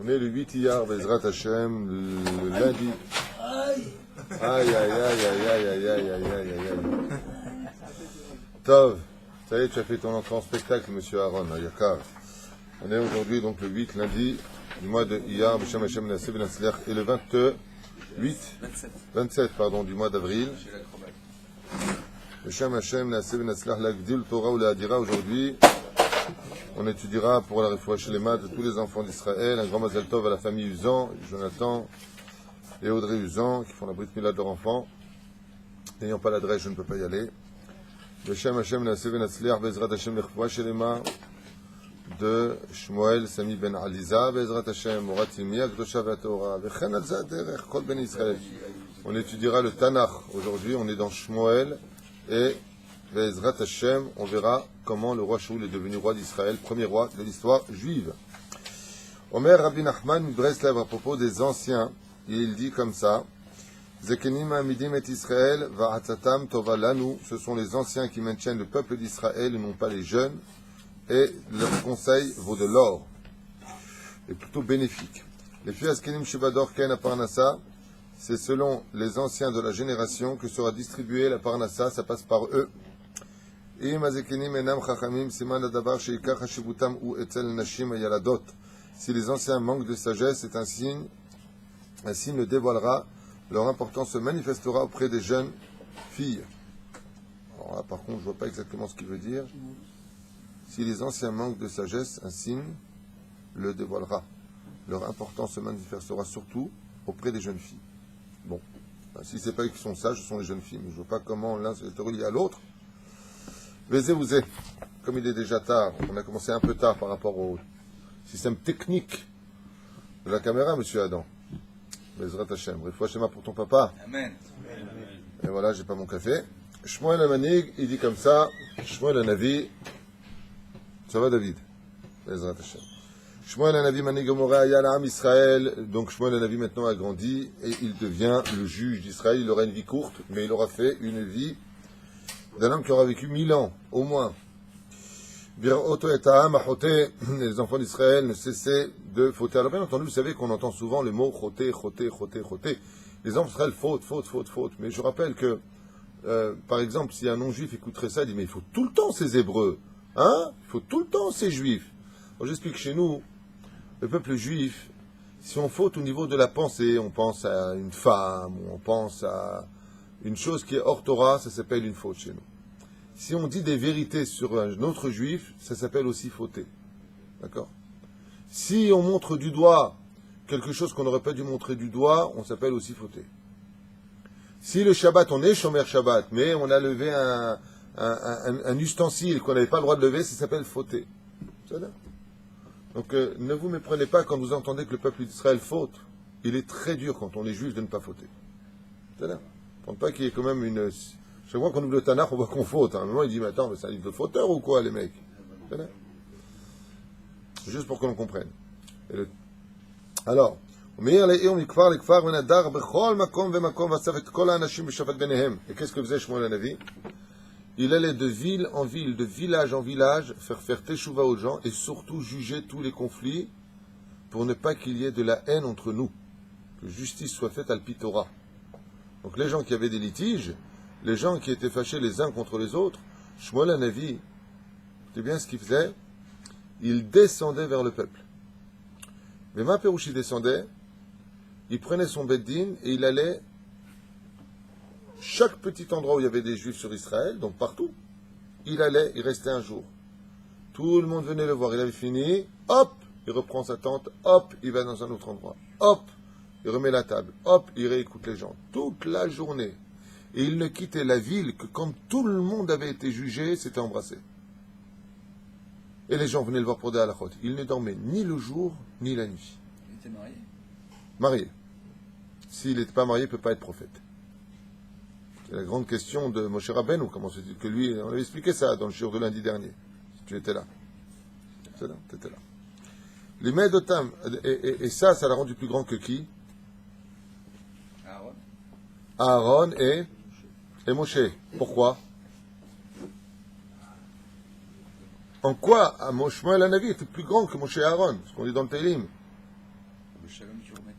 On est le 8 Iyar, Bezrat Hashem, le lundi. Aïe, aïe, aïe, aïe, aïe, aïe, aïe, aïe, aïe, aïe. Tov, ça y est, tu as fait ton entrée en spectacle, monsieur Aaron, Yakar. On est aujourd'hui donc le 8, lundi, du mois de Iyar, B'Shem Hashem Nasseh Ben Atzliach, et le 27, pardon, du mois d'avril. B'Shem Hashem Nasseh Ben Atzliach, l'Agdil Torah ou l'Adira, aujourd'hui. On étudiera pour la Refoua Shlema de tous les enfants d'Israël, un grand Mazel Tov à la famille Uzan, Jonathan et Audrey Uzan, qui font la Brit Mila de leur enfant. N'ayant pas l'adresse, je ne peux pas y aller. B'Shem Hashem Nasseh Ben Atzliach, Bezrat Hashem Refoua Shlema de Shmuel Sami Ben Aliza, Bezrat Hashem, Moratimi, Akdosha Vatorah, Vechen al Zaderech, Kol Ben Israël. On étudiera le Tanakh. Aujourd'hui, on est dans Shmuel et Bezrat Hashem, on verra comment le roi Shaoul est devenu roi d'Israël, premier roi de l'histoire juive. Omer Rabbi Nachman Breslev à propos des anciens, il dit comme ça: Zekenim Amidim et Israël, Va'atzatam Tova Lanu, ce sont les anciens qui maintiennent le peuple d'Israël et non pas les jeunes, et leur conseil vaut de l'or, et plutôt bénéfique. Les filles Askenim Shibador Ken Aparnassa, c'est selon les anciens de la génération que sera distribuée la Parnassa, ça passe par eux. Si les anciens manquent de sagesse, c'est un signe le dévoilera, leur importance se manifestera auprès des jeunes filles. Alors là, par contre, je ne vois pas exactement ce qu'il veut dire. Si les anciens manquent de sagesse, un signe le dévoilera. Leur importance se manifestera surtout auprès des jeunes filles. Bon, si ce n'est pas eux qui sont sages, ce sont les jeunes filles. Mais je ne vois pas comment l'un est relié à l'autre. Vezé, comme il est déjà tard, on a commencé un peu tard par rapport au système technique de la caméra, monsieur Adam. Bezrat Hashem. Refoua Shema pour ton papa. Amen. Et voilà, j'ai pas mon café. Shmuel Amanig, il dit comme ça. Shmuel Anavi. Ça va, David? Bezrat Hashem. Shmuel Anavi Manig Omora Yalam Israël. Donc Shmuel Anavi maintenant a grandi et il devient le juge d'Israël. Il aura une vie courte, mais il aura fait une vie d'un homme qui aura vécu 1000 ans, au moins. Les enfants d'Israël ne cessaient de fauter. Alors bien entendu, vous savez qu'on entend souvent le mot choté, choté, choté, choté. Les enfants d'Israël faute. Mais je rappelle que, par exemple, si un non-juif écouterait ça, il dit, mais il faut tout le temps ces Hébreux. Hein? Il faut tout le temps ces Juifs. Alors j'explique, chez nous, le peuple juif, si on faute au niveau de la pensée, on pense à une femme, ou on pense à une chose qui est hors Torah, ça s'appelle une faute chez nous. Si on dit des vérités sur un autre juif, ça s'appelle aussi fauter. D'accord? Si on montre du doigt quelque chose qu'on n'aurait pas dû montrer du doigt, on s'appelle aussi fauter. Si le Shabbat, on est Shomer Shabbat, mais on a levé un ustensile qu'on n'avait pas le droit de lever, ça s'appelle fauter. Donc ne vous méprenez pas quand vous entendez que le peuple d'Israël faute. Il est très dur quand on est juif de ne pas fauter. C'est-à-dire, je ne pense pas qu'il y ait quand même une... Chaque fois qu'on ouvre le Tanakh, on voit qu'on faute. À un moment, il dit, mais attends, mais c'est un livre de fauteur ou quoi, les mecs? C'est juste pour que l'on comprenne. Alors, et qu'est-ce que faisait Shmuel Hanavi? Il allait de ville en ville, de village en village, faire teshuva aux gens et surtout juger tous les conflits pour ne pas qu'il y ait de la haine entre nous. Que justice soit faite al Torah. Donc les gens qui avaient des litiges, les gens qui étaient fâchés les uns contre les autres, Shmuel Hanavi, c'est bien ce qu'il faisait, il descendait vers le peuple. Mais ma Pérouchi descendait, il prenait son beddin et il allait chaque petit endroit où il y avait des juifs sur Israël, donc partout, il allait, il restait un jour. Tout le monde venait le voir, il avait fini, hop, il reprend sa tente, hop, il va dans un autre endroit, hop, il remet la table, hop, il réécoute les gens, toute la journée. Et il ne quittait la ville que quand tout le monde avait été jugé, s'était embrassé. Et les gens venaient le voir pour des halachot. Il ne dormait ni le jour, ni la nuit. Il était marié. Marié. S'il n'était pas marié, il ne peut pas être prophète. C'est la grande question de Moshe Rabbeinu, comment se dit que lui, on avait expliqué ça dans le shiur de lundi dernier. Si tu étais là. C'est là, tu étais là. Les maîtres de Tam, et ça l'a rendu plus grand que qui? Aaron et Moshe. Pourquoi? En quoi Shmuel Hanavi était plus grand que Moshe et Aaron? Ce qu'on dit dans le Télim. shalom, tu remets.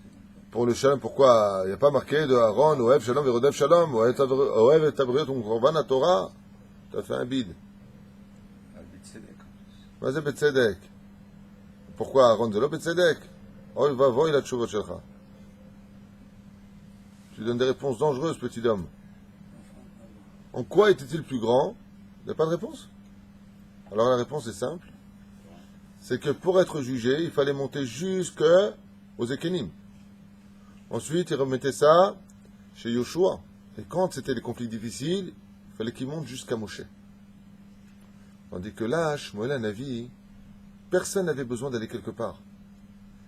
Pour le shalom, pourquoi il n'y a pas marqué de Aaron, Oev Shalom, Verodev Shalom, Oev et Tabriot, Korban Torah? Tu as fait un bide. מה זה בצדק? pourquoi Aaron זה לא בצדק? אוי ואבוי לתשובות שלך. Tu donnes des réponses dangereuses, petit homme. En quoi était-il plus grand? Il n'y a pas de réponse. Alors la réponse est simple. C'est que pour être jugé, il fallait monter jusqu'aux Ekenim. Ensuite, il remettait ça chez Yoshua. Et quand c'était les conflits difficiles, il fallait qu'il monte jusqu'à Moshe. Tandis que là, Shmuel Hanavi, personne n'avait besoin d'aller quelque part.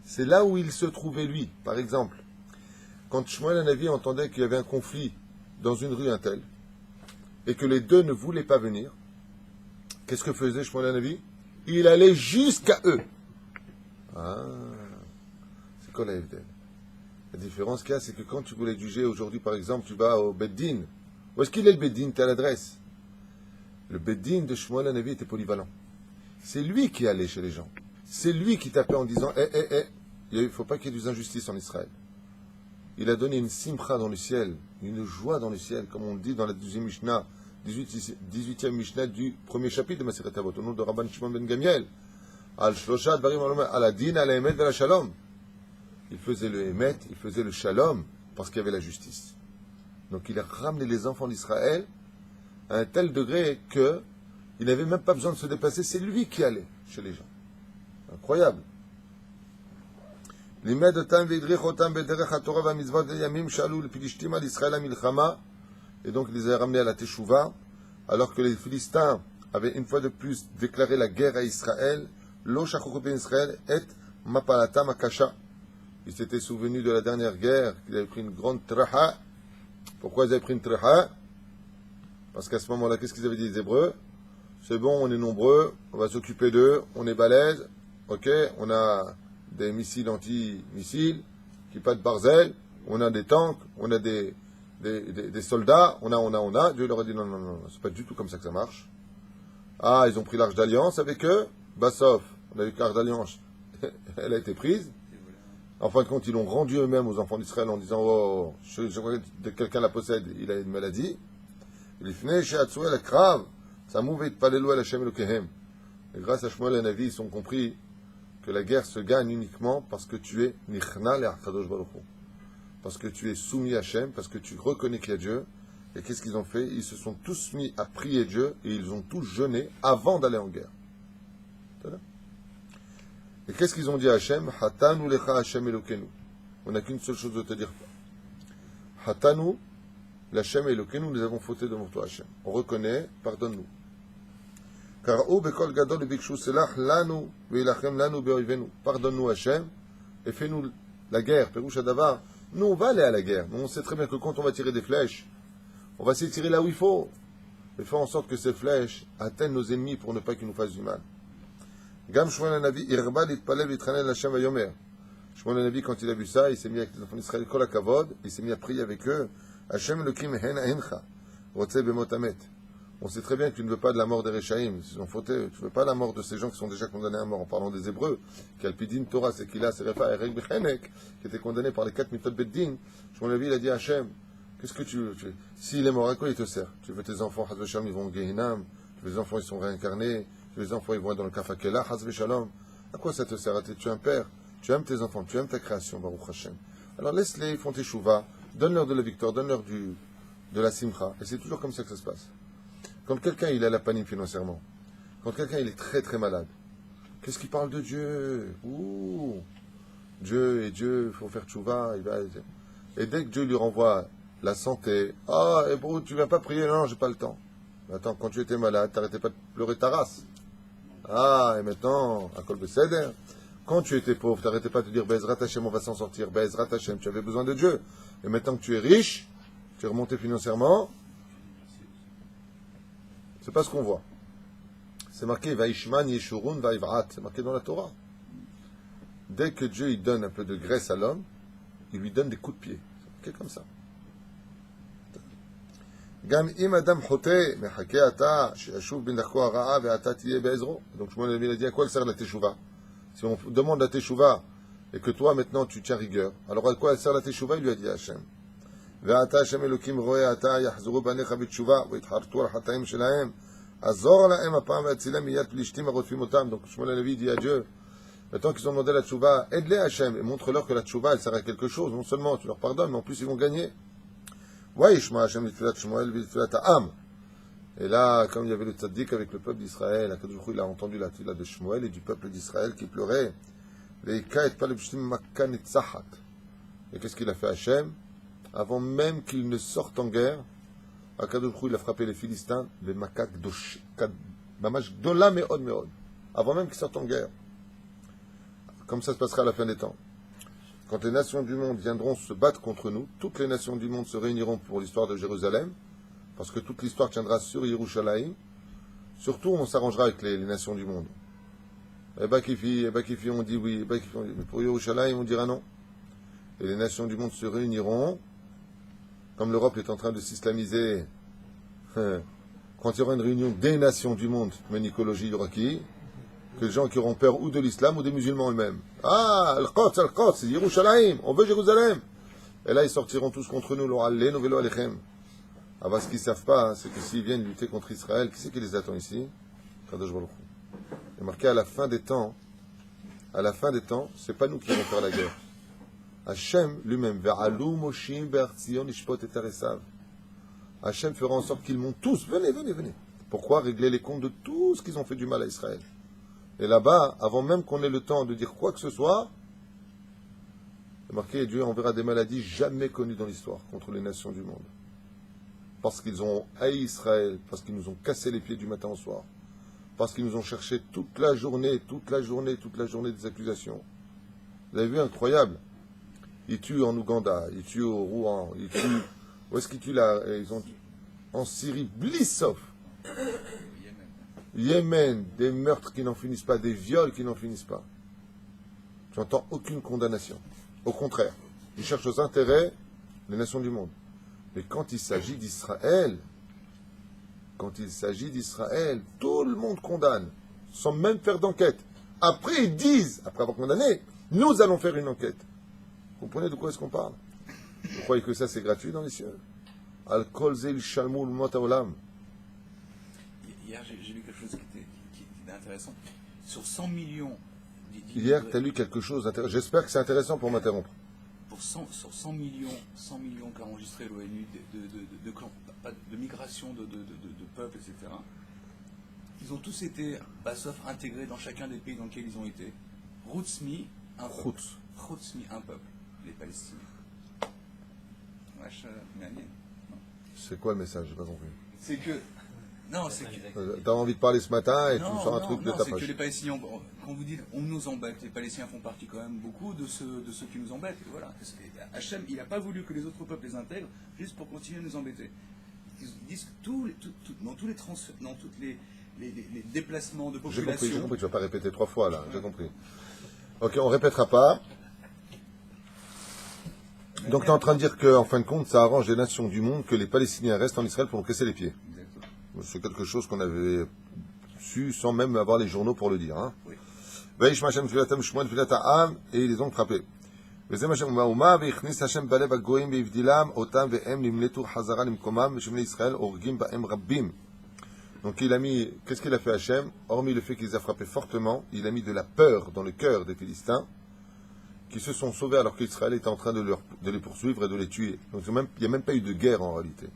C'est là où il se trouvait lui. Par exemple, quand Shmuel Hanavi entendait qu'il y avait un conflit dans une rue telle, et que les deux ne voulaient pas venir, qu'est-ce que faisait Shmuel Hanavi? Il allait jusqu'à eux. Ah, c'est quoi la FDL? La différence qu'il y a, c'est que quand tu voulais juger aujourd'hui, par exemple, tu vas au Beddin. Où est-ce qu'il est le Beddin? Tu as l'adresse. Le Beddin de Shmuel Hanavi était polyvalent. C'est lui qui allait chez les gens. C'est lui qui tapait en disant il ne faut pas qu'il y ait des injustices en Israël. Il a donné une simcha dans le ciel, une joie dans le ciel, comme on le dit dans la 12e Mishnah, 18e Mishnah du premier chapitre de Masechet Avot, au nom de Rabban Shimon ben Gamiel. Al Shlosha Dvarim al Adin, al Emet vel Shalom. Il faisait le Emet, il faisait le Shalom, parce qu'il y avait la justice. Donc il a ramené les enfants d'Israël à un tel degré que il n'avait même pas besoin de se déplacer, c'est lui qui allait chez les gens. Incroyable. Et donc il les a ramenés à la Teshuvah, alors que les Philistins avaient une fois de plus déclaré la guerre à Israël. Lo shachokot ben Israël et mapalatam akasha. Ils s'étaient souvenus de la dernière guerre, qu'ils avaient pris une grande traha. Pourquoi ils avaient pris une traha? Parce qu'à ce moment-là, qu'est-ce qu'ils avaient dit les Hébreux? C'est bon, on est nombreux, on va s'occuper d'eux, on est balèze, ok, on a des missiles anti-missiles, qui pas de barzel, on a des tanks, on a des soldats, on a. Dieu leur a dit non, c'est pas du tout comme ça que ça marche. Ah, ils ont pris l'arche d'alliance avec eux, Bassof, on a vu que l'arche d'alliance, elle a été prise. En fin de compte, ils l'ont rendu eux-mêmes aux enfants d'Israël en disant je crois que quelqu'un la possède, il a une maladie. Il finit chez Hatzoué la crave. Et grâce à Shmuel Hanavi, ils ont compris que la guerre se gagne uniquement parce que tu es Nichna le Akadosh Baruch Hu. Parce que tu es soumis à Hachem, parce que tu reconnais qu'il y a Dieu. Et qu'est-ce qu'ils ont fait? Ils se sont tous mis à prier Dieu et ils ont tous jeûné avant d'aller en guerre. Et qu'est-ce qu'ils ont dit à Hachem? Hatanu lecha Hachem Elokenu. On n'a qu'une seule chose de te dire. Hatanu l'Hachem Elokenu, nous avons fauté devant toi Hachem. On reconnaît, pardonne-nous. Pardonne-nous Hachem et fais-nous la guerre. Nous on va aller à la guerre. Nous on sait très bien que quand on va tirer des flèches, on va essayer de tirer là où il faut. Et faire en sorte que ces flèches atteignent nos ennemis pour ne pas qu'ils nous fassent du mal. Gam Shmuel Hanavi irba litpalel vitranel Hachem vayomer. Shmuel Hanavi quand il a vu ça, il s'est mis avec les enfants d'Israël kol hakavod, il s'est mis à prier avec eux. Hachem Elokim hen hencha rotze bemot amet. On sait très bien que tu ne veux pas de la mort des Réchaïm, ils ont fauté. Tu ne veux pas la mort de ces gens qui sont déjà condamnés à mort. En parlant des Hébreux, Kalpidin, Torah, Sekila, Serefa, Erek, Bechenek, qui étaient condamnés par les 4 mitzvot Beddin. Shmuel Hanavi, il a dit à Hachem, qu'est-ce que tu veux? S'il est mort, à quoi il te sert? Tu veux tes enfants, Haz Veshalom, ils vont au Gehinam. Tu veux les enfants, ils sont réincarnés. Tu veux les enfants, ils vont être dans le Kafakela, Haz Veshalom. À quoi ça te sert? Tu es un père, tu aimes tes enfants, tu aimes ta création, Baruch Hashem. Alors laisse-les, ils font tes chouvas, donne-leur de la victoire, donne-leur de la simcha. Et c'est toujours comme ça que ça se passe. Quand quelqu'un il a la panique financièrement, quand quelqu'un il est très très malade, qu'est-ce qu'il parle de Dieu? Ouh, Dieu, il faut faire tchouva. Et dès que Dieu lui renvoie la santé, et bon, tu ne viens pas prier? Non, j'ai pas le temps. Mais attends, quand tu étais malade, tu n'arrêtais pas de pleurer ta race. Et maintenant, à Kol Beseder, quand tu étais pauvre, tu n'arrêtais pas de te dire Bezrat Hashem, on va s'en sortir, Bezrat Hashem, tu avais besoin de Dieu. Et maintenant que tu es riche, tu es remonté financièrement, c'est pas ce qu'on voit. C'est marqué Vaishman Yeshurun Vaivrat, c'est marqué dans la Torah. Dès que Dieu il donne un peu de graisse à l'homme, il lui donne des coups de pied. C'est marqué comme ça. Gam im adam chote mechake ata sheyashuv ben darko hara'a ve'ata tiyeh be'ezro. Donc Shmuel Hanavi a dit à quoi elle sert la teshuva? Si on demande la teshuva et que toi maintenant tu tiens rigueur. Alors à quoi elle sert la teshuva? Il lui a dit à Hachem. ואתה השם אלוקים רואה עתה יחזרו בניך בתשובה ויתחרטו על החטאים שלהם עזור להם הפעם והצילם מיד פלישתים הרודפים אותם. Donc Shmuel Halevi dit à Dieu, maintenant qu'ils ont demandé la tchouva, aide-les Hachem et montre-leur que la tchouva elle sert à quelque chose. Non seulement tu leur pardonnes, mais en plus ils vont gagner. וישמע השם לתפילת שמואל ולתפילת העם. Et là, comme il y avait le tzaddik avec le peuple d'Israël, Akadosh Baruch Hu, il a entendu la tefila de Shmuel et du peuple d'Israël qui pleurait. Et qu'est-ce qu'il a fait Hachem? Avant même qu'il ne sorte en guerre, Akadosh Baruch Hu, il a frappé les Philistins, les makak mamash gdola meod meod. Avant même qu'ils sortent en guerre. Comme ça se passera à la fin des temps. Quand les nations du monde viendront se battre contre nous, toutes les nations du monde se réuniront pour l'histoire de Jérusalem, parce que toute l'histoire tiendra sur Yerushalayim. Surtout, on s'arrangera avec les nations du monde. Et Bakifi, on dit oui, et Bakifi, on dit, mais pour Yerushalayim, on dira non. Et les nations du monde se réuniront, comme l'Europe est en train de s'islamiser. Quand il y aura une réunion des nations du monde, mais Nicologie, il y aura qui? Que les gens qui auront peur ou de l'islam ou des musulmans eux-mêmes. Ah, Al-Quds, c'est Yerushalayim, on veut Jérusalem. Et là, ils sortiront tous contre nous, l'Oralé, Novelo Alechem. Ah, ce qu'ils ne savent pas, hein, c'est que s'ils viennent lutter contre Israël, qui c'est qui les attend ici? Kadosh Baruch Hu. Il est marqué à la fin des temps, c'est pas nous qui allons faire la guerre. Hachem lui-même, Ve'alu Moshim Be'artzion Ishpot et Esav. Hachem fera en sorte qu'ils montent tous. Venez. Pourquoi régler les comptes de tout ce qu'ils ont fait du mal à Israël? Et là-bas, avant même qu'on ait le temps de dire quoi que ce soit, il est marqué, Dieu enverra des maladies jamais connues dans l'histoire contre les nations du monde. Parce qu'ils ont haï Israël, parce qu'ils nous ont cassé les pieds du matin au soir, parce qu'ils nous ont cherché toute la journée des accusations. Vous avez vu, incroyable. Ils tuent en Ouganda, ils tuent au Rouen, ils tuent... Où est-ce qu'ils tuent là? Ils ont... En Syrie, Blissov. Yémen, des meurtres qui n'en finissent pas, des viols qui n'en finissent pas. Tu n'entends aucune condamnation. Au contraire, ils cherchent aux intérêts des nations du monde. Mais quand il s'agit d'Israël, tout le monde condamne, sans même faire d'enquête. Après, ils disent, après avoir condamné, nous allons faire une enquête. Vous comprenez de quoi est-ce qu'on parle? Vous croyez que ça, c'est gratuit dans les cieux? Al-Kol Zeil Shalmul Mot Haolam. Hier, j'ai lu quelque chose qui était intéressant. Sur 100 millions... Hier, tu as lu quelque chose d'intéressant. J'espère que c'est intéressant pour m'interrompre. Sur 100 millions qu'a enregistré l'ONU de migration de peuples, etc., ils ont tous été, sauf intégrés dans chacun des pays dans lesquels ils ont été. Routsmi, un peuple, les Palestiniens. C'est quoi le message? J'ai pas compris. C'est que... Non, c'est que... T'as envie de parler ce matin et tu me sors un truc de ta c'est page. que les Palestiniens, quand vous dites on nous embête, les Palestiniens font partie quand même beaucoup de ceux qui nous embêtent. Et voilà. Hachem, il n'a pas voulu que les autres peuples les intègrent juste pour continuer à nous embêter. Ils disent que dans tous les transferts, dans tous les déplacements de population... J'ai compris, tu vas pas répéter 3 fois là, j'ai compris. Ok, on répétera pas. Donc tu es en train de dire qu'en fin de compte, ça arrange les nations du monde que les Palestiniens restent en Israël pour nous casser les pieds. C'est quelque chose qu'on avait su sans même avoir les journaux pour le dire. Hein. Oui. Et ils les ont frappés. Donc il a mis, qu'est-ce qu'il a fait Hachem? Hormis le fait qu'il les a frappés fortement, il a mis de la peur dans le cœur des Philistins, qui se sont sauvés alors qu'Israël était en train de les poursuivre et de les tuer. Donc il n'y a même pas eu de guerre en réalité.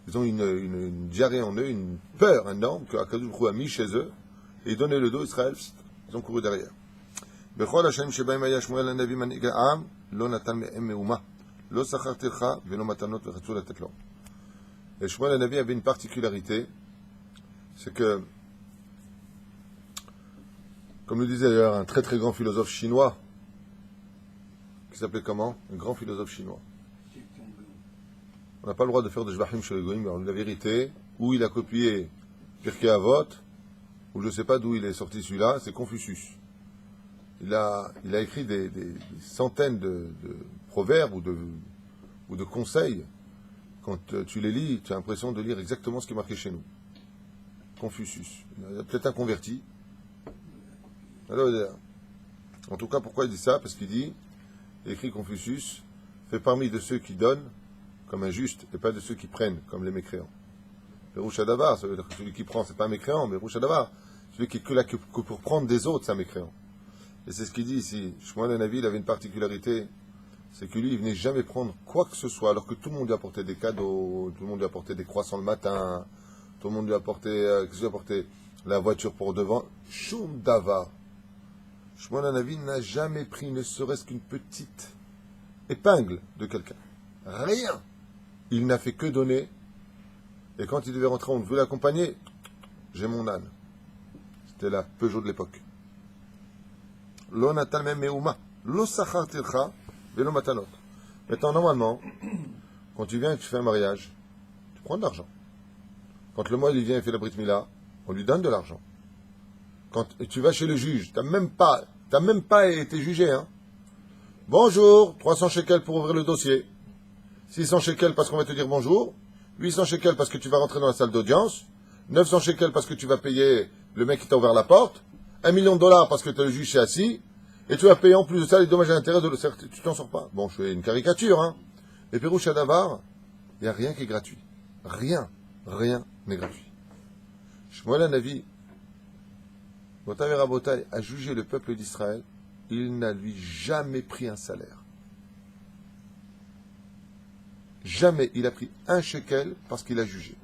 Ils ont une diarrhée en eux, une peur énorme que Akadosh Baruch Hu a mis chez eux, et ils donnaient le dos, Israël, ils ont couru derrière. Bechol Hashem shebaim haya Shmuel hanavi manhig ha'am, lo natan me'em me'uma, lo sacharti lecha, velo matanot vechatzu latet lo. Et Shmuel hanavi avait une particularité, c'est que, comme le disait d'ailleurs un très très grand philosophe chinois, qui s'appelait comment? Un grand philosophe chinois. On n'a pas le droit de faire de Jvahim chez les Goïm. La vérité, où il a copié Pirkei Avot, ou je ne sais pas d'où il est sorti celui-là, c'est Confucius. Il a écrit des centaines de proverbes ou de conseils. Quand tu les lis, tu as l'impression de lire exactement ce qui est marqué chez nous. Confucius. Il y a peut-être un converti. Alors, En tout cas, pourquoi il dit ça? Parce qu'il dit, écrit Confucius, fait parmi de ceux qui donnent comme un juste et pas de ceux qui prennent comme les mécréants. Le Rouch Adavar, ça veut dire que celui qui prend, c'est pas un mécréant, mais Rouch Adavar, celui qui est que là que pour prendre des autres, c'est un mécréant. Et c'est ce qu'il dit ici. Shmuel Hanavi, il avait une particularité, c'est que lui, il venait jamais prendre quoi que ce soit, alors que tout le monde lui apportait des cadeaux, tout le monde lui apportait des croissants le matin, tout le monde lui apportait, qu'est-ce qu'il lui apportait? La voiture pour devant. Shum Davar. Shmuel Hanavi n'a jamais pris ne serait-ce qu'une petite épingle de quelqu'un. Rien. Il n'a fait que donner. Et quand il devait rentrer, on veut l'accompagner. J'ai mon âne. C'était la Peugeot de l'époque. Lo natal mem meuma. Lo sachar tircha. Velo matanot. Maintenant, normalement, quand tu viens et que tu fais un mariage, tu prends de l'argent. Quand le moine il vient et fait la Brit Mila, on lui donne de l'argent. Quand tu vas chez le juge, t'as même pas été jugé, hein. Bonjour, 300 shekels pour ouvrir le dossier. 600 shekels parce qu'on va te dire bonjour. 800 shekels parce que tu vas rentrer dans la salle d'audience. 900 shekels parce que tu vas payer le mec qui t'a ouvert la porte. $1 million parce que le juge est assis. Et tu vas payer en plus de ça les dommages et intérêts de le... Tu t'en sors pas. Bon, je fais une caricature, hein. Et Pérouche Adavar, il n'y a rien qui est gratuit. Rien n'est gratuit. Shmuel Hanavi, Botaï Rabotaï, a jugé le peuple d'Israël. Il n'a lui jamais pris un salaire. Jamais il a pris un shekel parce qu'il a jugé.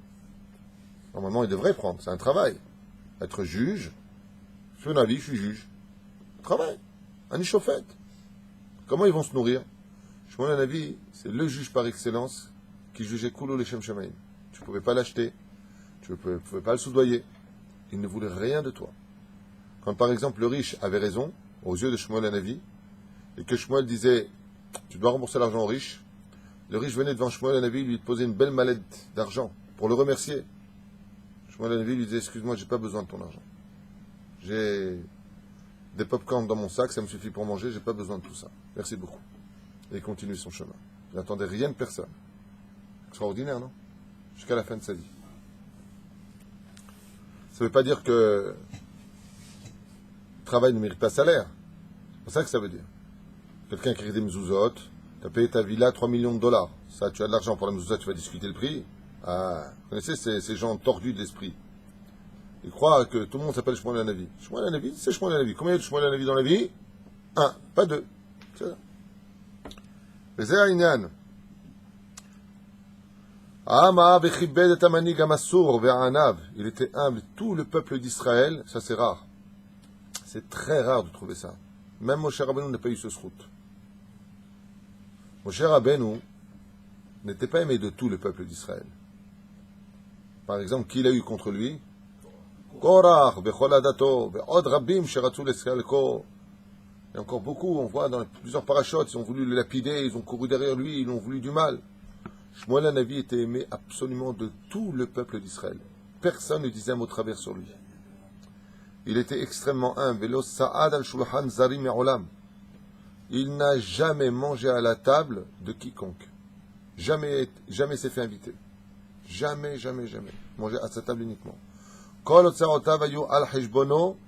Normalement, il devrait prendre. C'est un travail. Être juge. Je suis un avis, je suis juge. Travail. Un échauffette. Comment ils vont se nourrir? Shmuel Hanavi, c'est le juge par excellence qui jugeait Koulou les Shem Shemaim. Tu ne pouvais pas l'acheter. Tu ne pouvais pas le soudoyer. Il ne voulait rien de toi. Quand par exemple le riche avait raison, aux yeux de Shmuel Hanavi, et que Shmuel disait tu dois rembourser l'argent au riche, le riche venait devant Shmuel Hanavi, lui posait une belle mallette d'argent pour le remercier. Shmuel Hanavi lui disait excuse-moi, j'ai pas besoin de ton argent. J'ai des pop-corn dans mon sac, ça me suffit pour manger, j'ai pas besoin de tout ça. Merci beaucoup. Et il continue son chemin. Il n'attendait rien de personne. Extraordinaire, non? Jusqu'à la fin de sa vie. Ça ne veut pas dire que le travail ne mérite pas salaire. C'est ça que ça veut dire. Quelqu'un qui crée des mezuzot, tu as payé ta villa 3 millions de dollars. Ça, tu as de l'argent pour la mezuzot, tu vas discuter le prix. Ah, vous connaissez ces gens tordus de l'esprit. Ils croient que tout le monde s'appelle Shmuel Hanavi. Shmuel Hanavi, c'est Shmuel Hanavi. Combien il y a de Shmuel Hanavi dans la vie? Un, pas deux. C'est ça. וזה העניין. Il était humble. Tout le peuple d'Israël, ça c'est rare. C'est très rare de trouver ça. Même Moshe Rabbeinu n'a pas eu ce srout. Moshe Rabbeinu n'était pas aimé de tout le peuple d'Israël. Par exemple, qui l'a eu contre lui? Korach, Bechol Adato, Be'od Rabbim, Sheratzul Eskalko. Il y a encore beaucoup, on voit dans plusieurs parachutes, ils ont voulu le lapider, ils ont couru derrière lui, ils ont voulu du mal. Shmuel Hanavi était aimé absolument de tout le peuple d'Israël. Personne ne disait un mot de travers sur lui. Il était extrêmement humble. Velo Sa'ad al-Shulchan Zari Me'olam. Il n'a jamais mangé à la table de quiconque. Jamais s'est fait inviter. Jamais. Manger à sa table uniquement. Kol Otsarotav ayu al-Hishbono.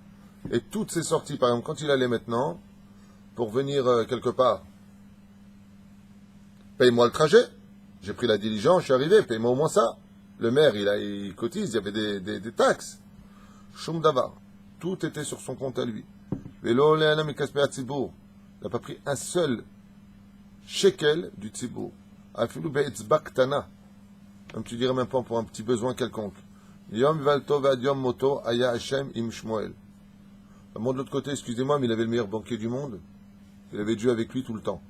Et toutes ses sorties, par exemple, quand il allait maintenant, pour venir quelque part, paye-moi le trajet. J'ai pris la diligence, je suis arrivé, paye-moi au moins ça. Le maire, il cotise, il y avait des taxes. Shum Davar. Tout était sur son compte à lui. Velo le'anam mikasmei hatzibur. Il n'a pas pris un seul shekel du tzibur. Afilu be'etzba ktana. Comme tu dirais même pas pour un petit besoin quelconque. Yom valto ve'ad yom moto aya Hashem im Shmuel. De l'autre côté, excusez-moi, mais il avait le meilleur banquier du monde. Il avait Dieu avec lui tout le temps.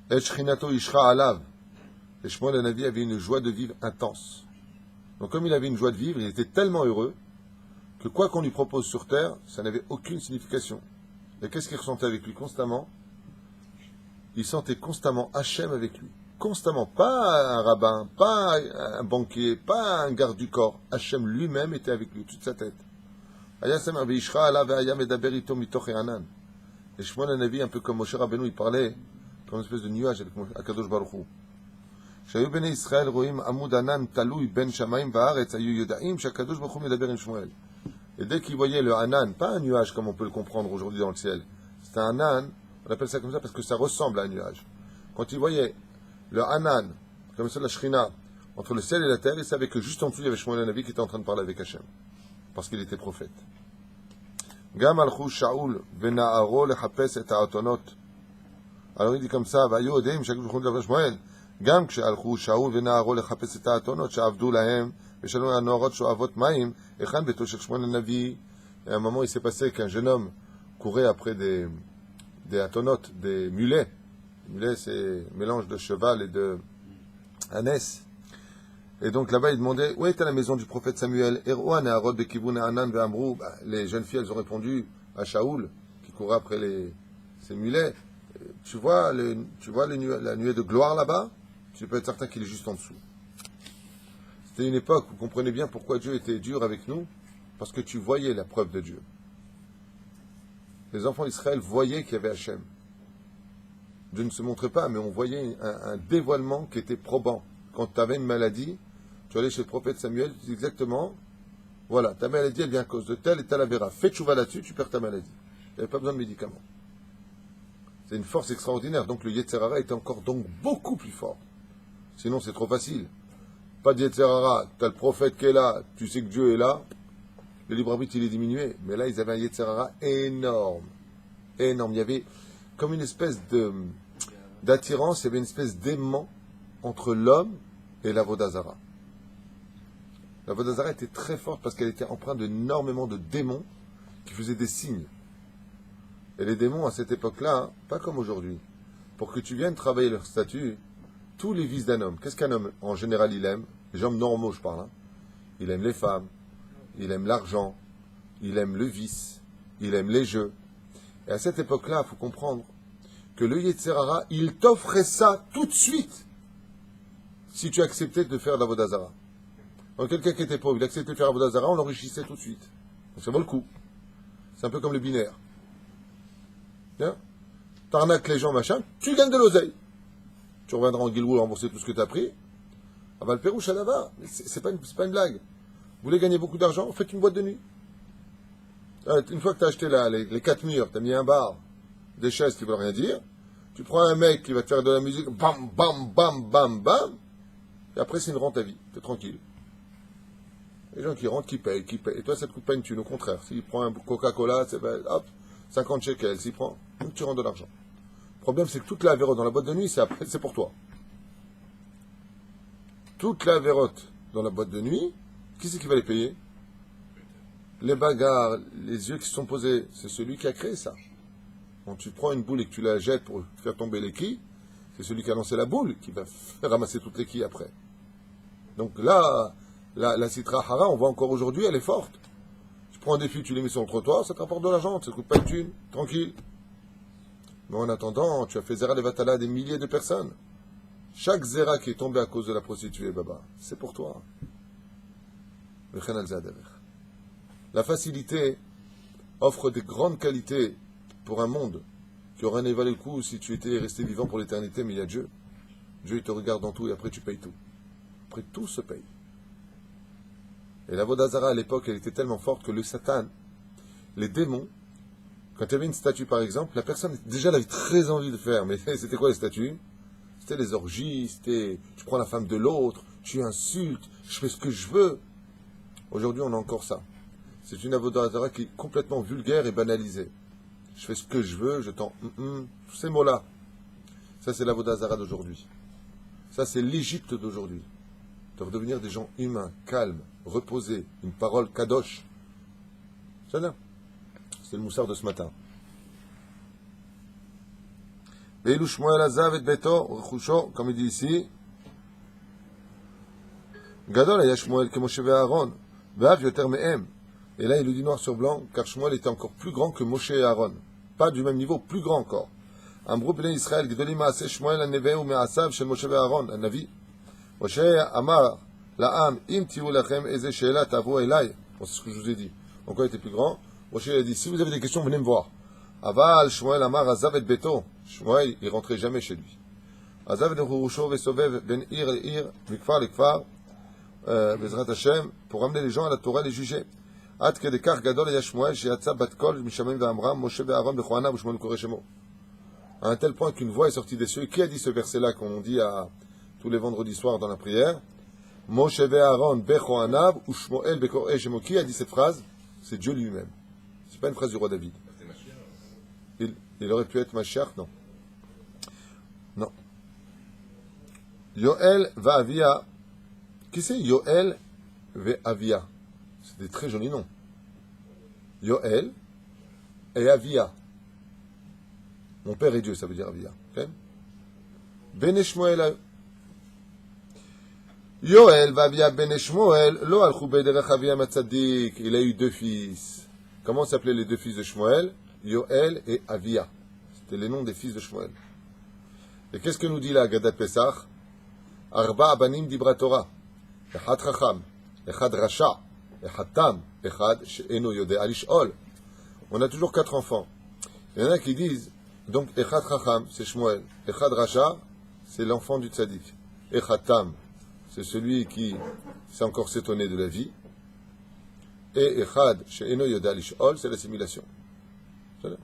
Et Shchinato Ishra Alav. Et Shmuel Hanavi avait une joie de vivre intense. Donc comme il avait une joie de vivre, il était tellement heureux que quoi qu'on lui propose sur terre, ça n'avait aucune signification. Et qu'est-ce qu'il ressentait avec lui constamment? Il sentait constamment Hachem avec lui. Constamment. Pas un rabbin, pas un banquier, pas un garde du corps. Hachem lui-même était avec lui, toute sa tête. Et Shmuel Hanavi, un peu comme Moshe Rabbeinu, il parlait comme une espèce de nuage avec Akadosh Baruch Hu. כשהיו בני ישראל רואים עמוד ענן תלוי בין שמיים וארץ, היו יודעים שהקדוש ברוך הוא מדבר עם שמואל. Et dès qu'il voyait le Hanan, pas un nuage comme on peut le comprendre aujourd'hui dans le ciel, c'est un Hanan, on appelle ça comme ça parce que ça ressemble à un nuage. Quand il voyait le Hanan, comme ça la Shrina, entre le ciel et la terre, il savait que juste en dessous, il y avait Shmuel Hanavi qui était en train de parler avec Hachem, parce qu'il était prophète. Gam alchou Shaoul vena'aro lechapes et ha'atonot. Alors il dit comme ça, והיו יודעים שהקדוש ברוך הוא מדבר שמואל, גם כשהלכו שאול ונערו לחפש את האתונות שעבדו להם ושאלו הנערות שואבות מים, היכן ביתו של שמואל הנביא? À un moment, il s'est passé qu'un jeune homme courait après des atonotes, des mulets. Mulet, c'est un mélange de cheval et de ânesse. Et donc là-bas, il demandait, où était la maison du prophète Samuel? Les jeunes filles, elles ont répondu à Shaoul, qui courait après ces mulets. Tu vois la nuée de gloire là-bas? Tu peux être certain qu'il est juste en dessous. C'était une époque où vous comprenez bien pourquoi Dieu était dur avec nous, parce que tu voyais la preuve de Dieu. Les enfants d'Israël voyaient qu'il y avait Hachem. Dieu ne se montrait pas, mais on voyait un dévoilement qui était probant. Quand tu avais une maladie, tu allais chez le prophète Samuel, tu dis exactement, voilà, ta maladie, elle vient à cause de telle et telle avéra. Fais tchouva là-dessus, tu perds ta maladie. Il n'y avait pas besoin de médicaments. C'est une force extraordinaire. Donc le Yetzer Hara était encore donc beaucoup plus fort. Sinon, c'est trop facile. Pas de Yetzer Hara, tu as le prophète qui est là, tu sais que Dieu est là, le libre arbitre, il est diminué. Mais là, ils avaient un Yetzer Hara énorme. Énorme. Il y avait comme une espèce d'attirance, il y avait une espèce d'aimant entre l'homme et la Vodazara. La Vodazara était très forte parce qu'elle était empreinte d'énormément de démons qui faisaient des signes. Et les démons, à cette époque-là, hein, pas comme aujourd'hui, pour que tu viennes travailler leur statut, tous les vices d'un homme, qu'est-ce qu'un homme, en général, il aime? Les hommes normaux, je parle. Hein. Il aime les femmes, il aime l'argent, il aime le vice, il aime les jeux. Et à cette époque-là, il faut comprendre que le Yetzer Hara, il t'offrait ça tout de suite si tu acceptais de faire de la Vodazara. Donc quelqu'un qui était pauvre, il acceptait de faire la Vodazara, on l'enrichissait tout de suite. Donc ça vaut le coup. C'est un peu comme le binaire. Bien. T'arnaques les gens, machin, tu gagnes de l'oseille. Tu reviendras en Guilou rembourser tout ce que tu as pris. Ah bah le Pérou, Chalava, c'est pas une blague. Vous voulez gagner beaucoup d'argent, faites une boîte de nuit. Une fois que tu as acheté les 4 murs, tu as mis un bar, des chaises qui ne veulent rien dire, tu prends un mec qui va te faire de la musique, bam, bam, bam, bam, bam, et après c'est une rente à vie, tu es tranquille. Les gens qui rentrent, qui payent. Et toi, ça te coûte pas une thune, au contraire. S'il prend un Coca-Cola, c'est hop, 50 shekels, s'il prend, donc tu rentres de l'argent. Le problème, c'est que toute la vérote dans la boîte de nuit, c'est pour toi. Toute la vérote dans la boîte de nuit, qui c'est qui va les payer? Les bagarres, les yeux qui se sont posés, c'est celui qui a créé ça. Quand tu prends une boule et que tu la jettes pour faire tomber les quilles, c'est celui qui a lancé la boule qui va ramasser toutes les quilles après. Donc là, la Sitra Hara, on voit encore aujourd'hui, elle est forte. Tu prends des filles, tu les mets sur le trottoir, ça te rapporte de l'argent, ça ne coûte pas une thune, tranquille. Mais en attendant, tu as fait Zera Levatala à des milliers de personnes. Chaque Zera qui est tombé à cause de la prostituée, Baba, c'est pour toi. La facilité offre des grandes qualités pour un monde qui aurait évalué le coup si tu étais resté vivant pour l'éternité, mais il y a Dieu. Dieu, il te regarde dans tout et après tu payes tout. Après, tout se paye. Et la Vodazara, à l'époque, elle était tellement forte que le Satan, les démons, quand il y avait une statue, par exemple, la personne, déjà, elle avait très envie de faire. Mais c'était quoi les statues? C'était les orgies, c'était tu prends la femme de l'autre, tu insultes, je fais ce que je veux. Aujourd'hui, on a encore ça. C'est une Vodazara qui est complètement vulgaire et banalisée. Je fais ce que je veux, je t'en... tous ces mots-là. Ça, c'est la Vodazara d'aujourd'hui. Ça, c'est l'Égypte d'aujourd'hui. Ils doivent devenir des gens humains, calmes, reposés, une parole kadosh. C'est là. C'est le moussard de ce matin. Ve'elu Shmuel azav et beto rechusho, comme il dit ici. Gadol aya Shmuel que Moshe ve'Aaron, ve'av yoter me'em. Et là, il lui dit noir sur blanc, car Shmuel était encore plus grand que Moshe et Aaron. Pas du même niveau, plus grand encore. Amrou bnei Israël, gdolim ma'aseh Shmuel an-neveh ou me'asav shel Moshe ve'Aaron, un-navi. Moshe amar la'am, im tiru lachem eze she'ela tavu elai. Bon, c'est ce que je vous ai dit. Donc, quand il était plus grand, Moshe a dit, si vous avez des questions, venez me voir. Aval, Shmuel amar azav et beto. Shmuel, il rentrait jamais chez lui. Azav et churusho ve'sovev ben ir le'ir, mikfar le'kfar, bezrat Hashem, pour ramener les gens à la Torah et les juger. עד כדי כך גדול היה שמואל שיצא בת קול משמיים ואמרה משה ואהרון בכהניו ושמואל קורא שמו. À un tel point qu'une voix est sortie des cieux. Qui a dit ce verset-là qu'on dit à tous les vendredis soirs dans la prière? Moshe ve'Aaron bechoanav ou Shmuel bekoreh shemo. Qui a dit cette phrase? C'est Dieu lui-même. C'est pas une phrase du roi David. Il aurait pu être Mashiach, non. Non. Yoel ve'Avia. Qui c'est Yoel ve'Avia? C'est des très jolis noms. Yoel et Avia. Mon père est Dieu, ça veut dire Avia. Okay? Ben Shmuel. Yoel va Ben Shmuel. Lo alchou bederech Avia matzadik. Il a eu deux fils. Comment s'appelaient les deux fils de Shmuel? Yoel et Avia. C'était les noms des fils de Shmuel. Et qu'est-ce que nous dit là, Gadat Pesach? Arba abanim dibra Torah. Echad chacham. Echad rasha. Echad tam. Echad she'eno yodea lish'ol. On a toujours 4 enfants. Il y en a qui disent, donc, Echad Chacham, c'est Shmuel. Echad Rasha, c'est l'enfant du tzaddik. Echad Tam, c'est celui qui s'est encore s'étonner de la vie. Et Echad, She'eno Yoda Lish'ol, c'est l'assimilation. Donc,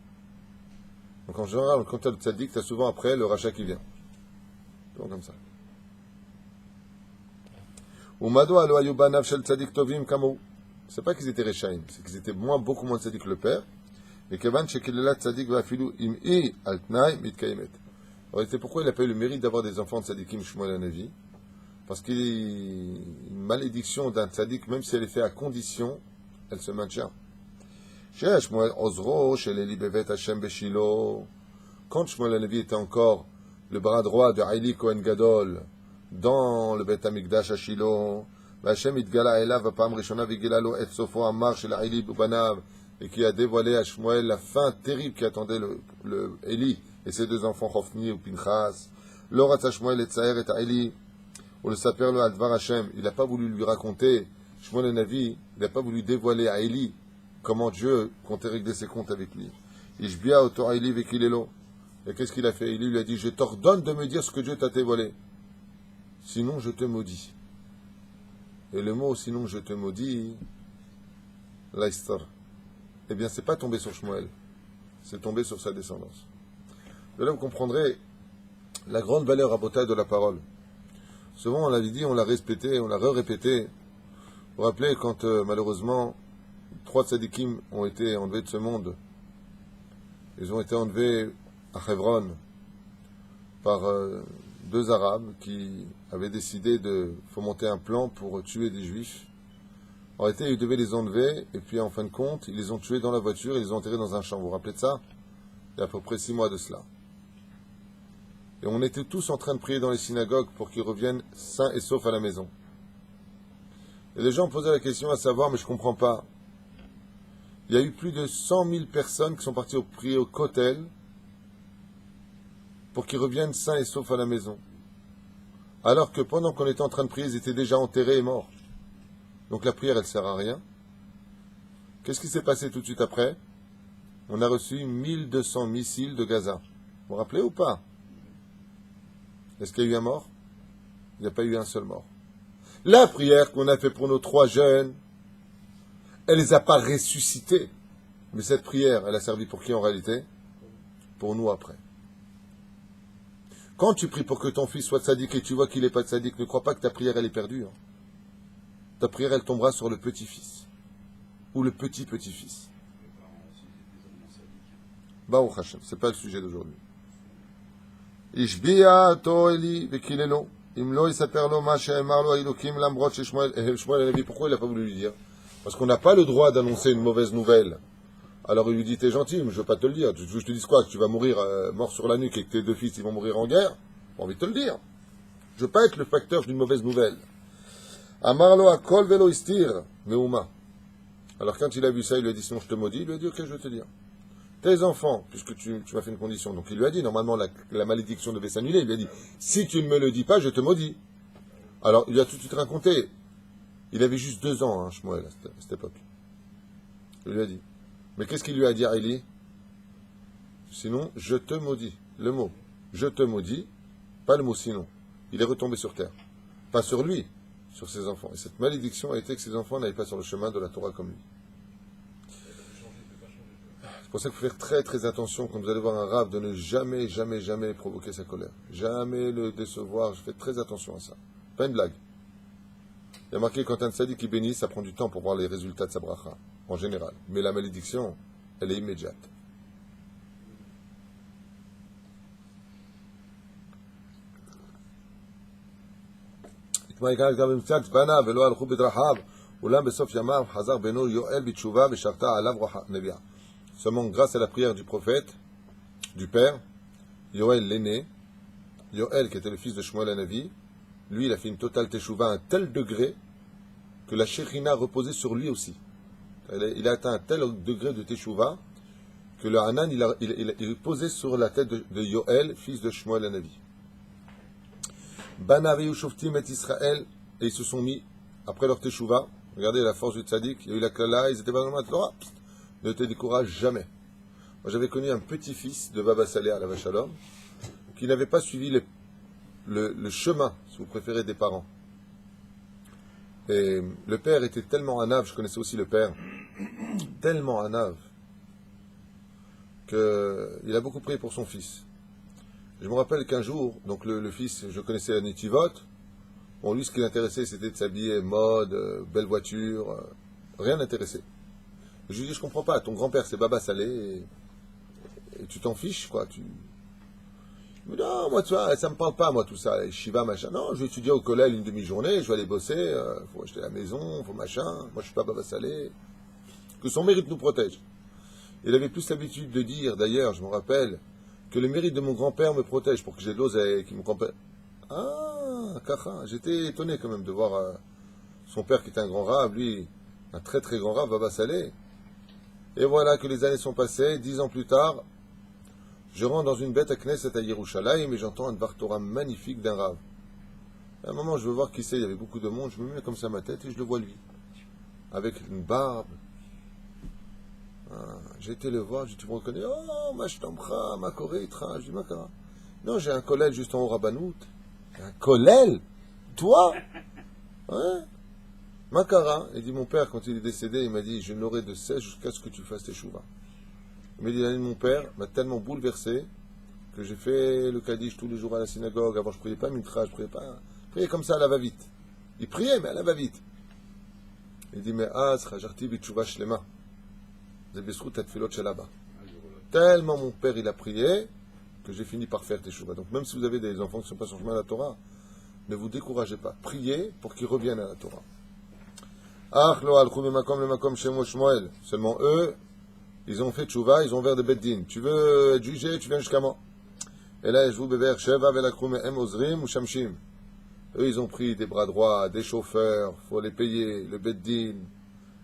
en général, quand tu as le tzaddik, tu as souvent après le Rasha qui vient. Donc, comme ça. Umado alo ayubanav shel tzaddik tovim kamou. C'est pas qu'ils étaient Rechaim, c'est qu'ils étaient beaucoup moins tzaddik que le père. Et Kevan Shekilela Tzadik Vafilu Im'i Altnaï Mitkaimet. Alors, c'est pourquoi il a pas eu le mérite d'avoir des enfants de Tzadikim Shmuel Hanavi. Parce qu'il est une malédiction d'un Tzadik, même si elle est faite à condition, elle se maintient. Chez Shmuel Ozro, chez Eli Bevet Hashem Beshilo. Quand Shmuel Hanavi était encore le bras droit de Haïli Kohen Gadol dans le Bet Amikdash à Shilo, Hashem Itgala Elav Apam Rishona Vigilalo Et Sofo Amar chez la Haïli Bubanav. Et qui a dévoilé à Shmuel la fin terrible qui attendait le Élie et ses 2 enfants, Hofni ou Pinchas. L'oratza Shmuel et Tzaher et Élie, ou le saper le Advar Hashem, il n'a pas voulu lui raconter, Shmuel et Navi, il n'a pas voulu dévoiler à Élie comment Dieu comptait régler ses comptes avec lui. Ishbia auto Élie vekilelo. Et qu'est-ce qu'il a fait? Élie lui a dit, je t'ordonne de me dire ce que Dieu t'a dévoilé. Sinon je te maudis. Et le mot sinon je te maudis, l'Aïstar. Eh bien, c'est pas tombé sur Shmuel, c'est tombé sur sa descendance. De là, vous comprendrez la grande valeur à bataille de la parole. Souvent, on l'avait dit, on l'a répété, on l'a répété. Vous vous rappelez quand, malheureusement, 3 tzadikim ont été enlevés de ce monde. Ils ont été enlevés à Hebron par 2 Arabes qui avaient décidé de fomenter un plan pour tuer des Juifs. En réalité, ils devaient les enlever, et puis en fin de compte, ils les ont tués dans la voiture et ils les ont enterrés dans un champ. Vous vous rappelez de ça? Il y a à peu près 6 mois de cela. Et on était tous en train de prier dans les synagogues pour qu'ils reviennent sains et saufs à la maison. Et les gens posaient la question à savoir, mais je ne comprends pas. Il y a eu plus de 100 000 personnes qui sont parties prier au Kotel pour qu'ils reviennent sains et saufs à la maison. Alors que pendant qu'on était en train de prier, ils étaient déjà enterrés et morts. Donc la prière, elle ne sert à rien. Qu'est-ce qui s'est passé tout de suite après? On a reçu 1200 missiles de Gaza. Vous vous rappelez ou pas? Est-ce qu'il y a eu un mort? Il n'y a pas eu un seul mort. La prière qu'on a fait pour nos 3 jeunes, elle ne les a pas ressuscités. Mais cette prière, elle a servi pour qui en réalité? Pour nous après. Quand tu pries pour que ton fils soit tzaddik et tu vois qu'il n'est pas tzaddik, ne crois pas que ta prière, elle est perdue. Hein. Ta prière, elle tombera sur le petit-fils. Ou le petit-petit-fils. Baruch Hashem, c'est pas le sujet d'aujourd'hui. Ishbia to Eli vekilelo. Imlo isaper lo ma she'emar lo Elokim lamrot chez Shmuel Hanavi. Pourquoi il n'a pas voulu lui dire? Parce qu'on n'a pas le droit d'annoncer une mauvaise nouvelle. Alors il lui dit, t'es gentil, mais je veux pas te le dire. Je te dis quoi? Que tu vas mourir mort sur la nuque et que tes 2 fils ils vont mourir en guerre? J'ai envie de te le dire. Je veux pas être le facteur d'une mauvaise nouvelle. Amarlo akol velo istir meuma. Alors quand il a vu ça, il lui a dit sinon je te maudis. Il lui a dit ok, je vais te dire. Tes enfants, puisque tu m'as fait une condition. Donc il lui a dit normalement la malédiction devait s'annuler. Il lui a dit si tu ne me le dis pas, je te maudis. Alors il lui a tout de suite raconté. Il avait juste 2 ans, hein, Shmuel, à cette époque. Il lui a dit. Mais qu'est-ce qu'il lui a dit à Élie? Sinon, je te maudis. Le mot je te maudis, pas le mot sinon. Il est retombé sur terre. Pas sur lui, sur ses enfants. Et cette malédiction a été que ses enfants n'allaient pas sur le chemin de la Torah comme lui. C'est pour ça qu'il faut faire très très attention quand vous allez voir un rave de ne jamais, jamais, jamais provoquer sa colère. Jamais le décevoir. Je fais très attention à ça. Pas une blague. Il y a marqué quand un tzaddik qui bénit, ça prend du temps pour voir les résultats de sa bracha, en général. Mais la malédiction, elle est immédiate. Seulement grâce à la prière du prophète, du père, Yoël l'aîné, Yoël qui était le fils de Shmuel Hanavi, lui il a fait une totale teshuva à un tel degré que la Shekhinah reposait sur lui aussi. Il a atteint un tel degré de teshuva que le Hanan il posait sur la tête de Yoël, fils de Shmuel Hanavi. Banavi Shoftim et Israël, et ils se sont mis, après leur teshuva, regardez la force du tzaddik, il y a eu la klala, ils étaient pas dans la Torah, ne te décourage jamais. Moi j'avais connu un petit-fils de Baba Saleh à la Vachalom, qui n'avait pas suivi le chemin, si vous préférez, des parents. Et le père était tellement anave, je connaissais aussi le père, tellement anave, qu'il a beaucoup prié pour son fils. Je me rappelle qu'un jour, donc le fils, je connaissais la Netivot. Bon, lui, ce qui l'intéressait, c'était de s'habiller, mode, belle voiture, rien n'intéressait. Je lui dis, je comprends pas, ton grand-père, c'est Baba Saleh, et tu t'en fiches, quoi. Il me dit, non, moi, tu vois, ça me parle pas, moi, tout ça, les Shiva, machin. Non, je vais étudier au collège une demi-journée, je vais aller bosser, faut acheter la maison, faut machin. Moi, je suis pas Baba Saleh. Que son mérite nous protège. Il avait plus l'habitude de dire, d'ailleurs, je me rappelle, que le mérite de mon grand-père me protège pour que j'ai de l'oseille, qu'il me grand-père. Ah, cacha. J'étais étonné quand même de voir son père qui était un grand rave, lui, un très très grand rave, Baba Saleh. Et voilà que les années sont passées, 10 ans plus tard, je rentre dans une bête à Knesset à Yerushalayim et j'entends un Dvar Torah magnifique d'un rave. À un moment, je veux voir qui c'est, il y avait beaucoup de monde, je me mets comme ça ma tête et je le vois lui, avec une barbe. J'ai été le voir, tu me reconnais, oh, ma shtamcha, ma koreitra, je dis, ma kara. Non, j'ai un collèle juste en haut, Rabbanout. Un collèle? Toi? Ouais. Makara, il dit, mon père, quand il est décédé, il m'a dit, je n'aurai de cesse jusqu'à ce que tu fasses tes chouvas. Il m'a dit, l'année de mon père m'a tellement bouleversé que j'ai fait le Kaddish tous les jours à la synagogue. Avant, je priais pas Mitra, je priais comme ça à la va-vite. Il priait, mais à la va-vite. Il dit, mais Rajarti Bitchouva Shlema. Tellement mon père il a prié que j'ai fini par faire tes chouvas. Donc même si vous avez des enfants qui ne sont pas sur le chemin de la Torah, ne vous découragez pas. Priez pour qu'ils reviennent à la Torah. Seulement eux, ils ont fait tchouva, ils ont ouvert des beddin. Tu veux être jugé, tu viens jusqu'à moi. Et là, je vous bever sheva velakrumehem ozrim ou shamshim. Eux, ils ont pris des bras droits, des chauffeurs, faut les payer, le beddin,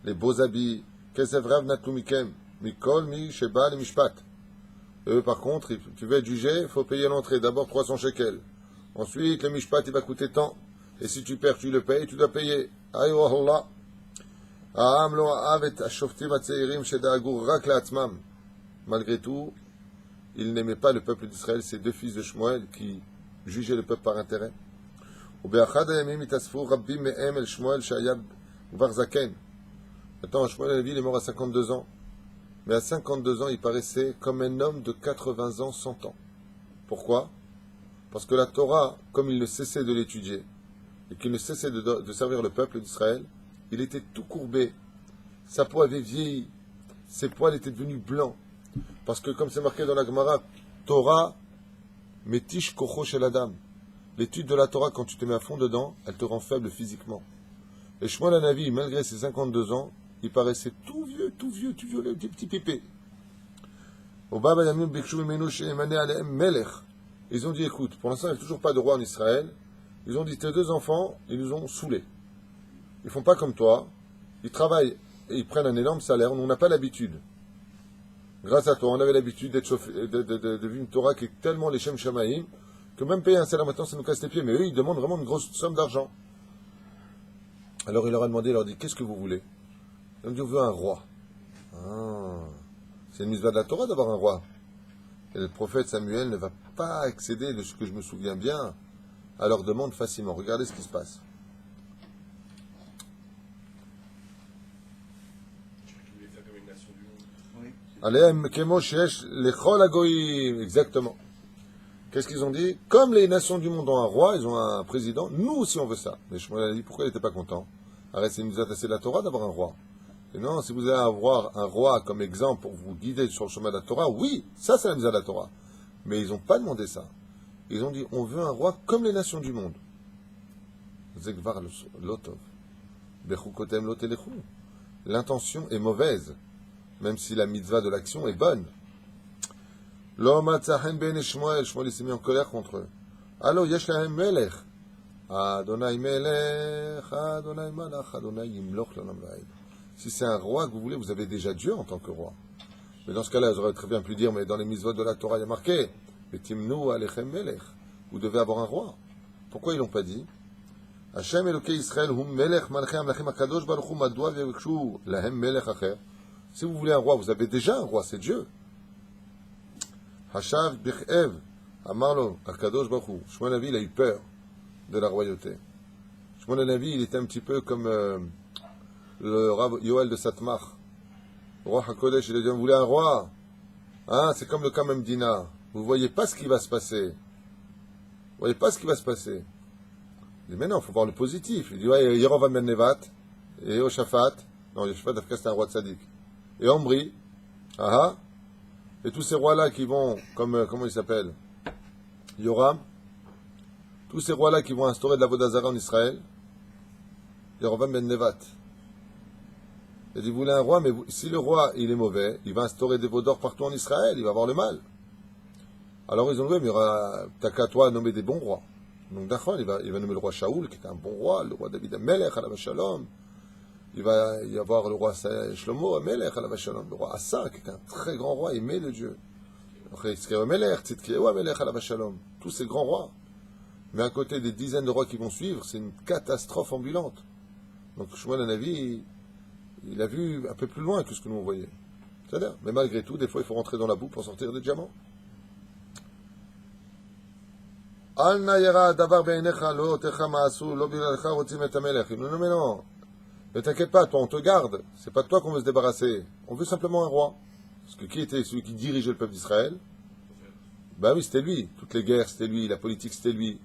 les beaux habits. Kesef rav natlumikem, mikol mi sheba le mishpat. Eux, par contre, tu veux être jugé, il faut payer l'entrée. D'abord 300 shekels. Ensuite, le mishpat, il va coûter tant. Et si tu perds, tu le payes, tu dois payer. Aïe, Allah. Malgré tout, il n'aimait pas le peuple d'Israël, ces deux fils de Shmuel qui jugeaient le peuple par intérêt. Attends, Shmuel Hanavi, il est mort à 52 ans. Mais à 52 ans, il paraissait comme un homme de 80 ans, 100 ans. Pourquoi? Parce que la Torah, comme il ne cessait de l'étudier, et qu'il ne cessait de servir le peuple d'Israël, il était tout courbé, sa peau avait vieilli, ses poils étaient devenus blancs. Parce que, comme c'est marqué dans la Gemara, Torah, metish kocho shel adam. L'étude de la Torah, quand tu te mets à fond dedans, elle te rend faible physiquement. Et Shmuel Hanavi, malgré ses 52 ans, il paraissait tout vieux, le petit pépé. Ils ont dit, écoute, pour l'instant, il n'y a toujours pas de roi en Israël. Ils ont dit, tes deux enfants, ils nous ont saoulés. Ils font pas comme toi. Ils travaillent et ils prennent un énorme salaire. On n'a pas l'habitude. Grâce à toi, on avait l'habitude d'être chauffé, de vivre une Torah qui est tellement les Shem Shamaïm que même payer un salaire maintenant, ça nous casse les pieds. Mais eux, ils demandent vraiment une grosse somme d'argent. Alors il leur a demandé, il leur dit, qu'est-ce que vous voulez? Ils ont dit, on veut un roi. Ah, c'est une mitzvah de la Torah d'avoir un roi. Et le prophète Samuel ne va pas accéder, de ce que je me souviens bien, à leur demande facilement. Regardez ce qui se passe. Alehem kemo sheyesh lechol hagoyim. Exactement. Qu'est-ce qu'ils ont dit? Comme les nations du monde ont un roi, ils ont un président, nous aussi on veut ça. Mais Shmuel a dit, pourquoi il n'était pas content? Arrête, c'est nous attacher de la Torah d'avoir un roi. Et non, si vous allez avoir un roi comme exemple pour vous guider sur le chemin de la Torah, oui, ça c'est la mise à la Torah. Mais ils n'ont pas demandé ça. Ils ont dit, on veut un roi comme les nations du monde. Zegvar lotov. Bechukotem lotelechu. L'intention est mauvaise, même si la mitzvah de l'action est bonne. L'homme ben Shmuel, Shmuel s'est mis en colère contre eux. Alors, yesh lahem melech. Adonai melech, Adonai malach, Adonai yimloch l'olam va'ed. Si c'est un roi que vous voulez, vous avez déjà Dieu en tant que roi. Mais dans ce cas-là, vous auraient très bien pu dire, mais dans les mitzvot de la Torah, il y a marqué, Betimnu alechem melech. Vous devez avoir un roi. Pourquoi ils l'ont pas dit? Hashem Elokei Israël, hum melech malchei amlachim akadosh baruch hu madua ve'yekshu lahem melech acher. Si vous voulez un roi, vous avez déjà un roi, c'est Dieu. Hashav bichev, amarlo, akadosh baruch hu. Shmuel Navi, il a eu peur de la royauté. Shmuel Navi, il était un petit peu comme le Rav Yoel de Satmar. Le roi HaKodesh, il a dit, vous voulez un roi? Hein, c'est comme le Kamem Dina. Vous voyez pas ce qui va se passer. Vous voyez pas ce qui va se passer. Il dit, mais non, il faut voir le positif. Il dit, ouais, Yerovam ben Nevat, et Yoshaphat. Non, Yoshaphat, c'est un roi de Sadiq. Et Omri. Ah, et tous ces rois-là qui vont, comme, comment ils s'appellent? Yoram. Tous ces rois-là qui vont instaurer de la Vodazara en Israël. Yerovam ben Nevat. Il dit, vous voulez un roi, mais si le roi, il est mauvais, il va instaurer des veaux d'or partout en Israël, il va avoir le mal. Alors ils ont dit, mais il y aura, t'as qu'à toi nommer des bons rois. Donc d'accord, il va nommer le roi Shaoul, qui était un bon roi, le roi David Amelech, alav shalom. Il va y avoir le roi Shlomo Amelech, alav shalom, le roi Asa, qui était un très grand roi, aimé de Dieu. Après, Tzidkiyahu Amelech, Tzidkiyahu Amelech, alav shalom. Tous ces grands rois. Mais à côté des dizaines de rois qui vont suivre, c'est une catastrophe ambulante. Donc Shmuel Navi, il a vu un peu plus loin que ce que nous on voyait. C'est-à-dire, mais malgré tout, des fois, il faut rentrer dans la boue pour sortir des diamants. Al nayera davar beinecha lo techa maasu lo bilalcha rotzim et hamelech. Non, mais non. Ne t'inquiète pas, toi, on te garde. C'est pas de toi qu'on veut se débarrasser. On veut simplement un roi. Parce que qui était celui qui dirigeait le peuple d'Israël? Ben oui, c'était lui. Toutes les guerres, c'était lui. La politique, c'était lui.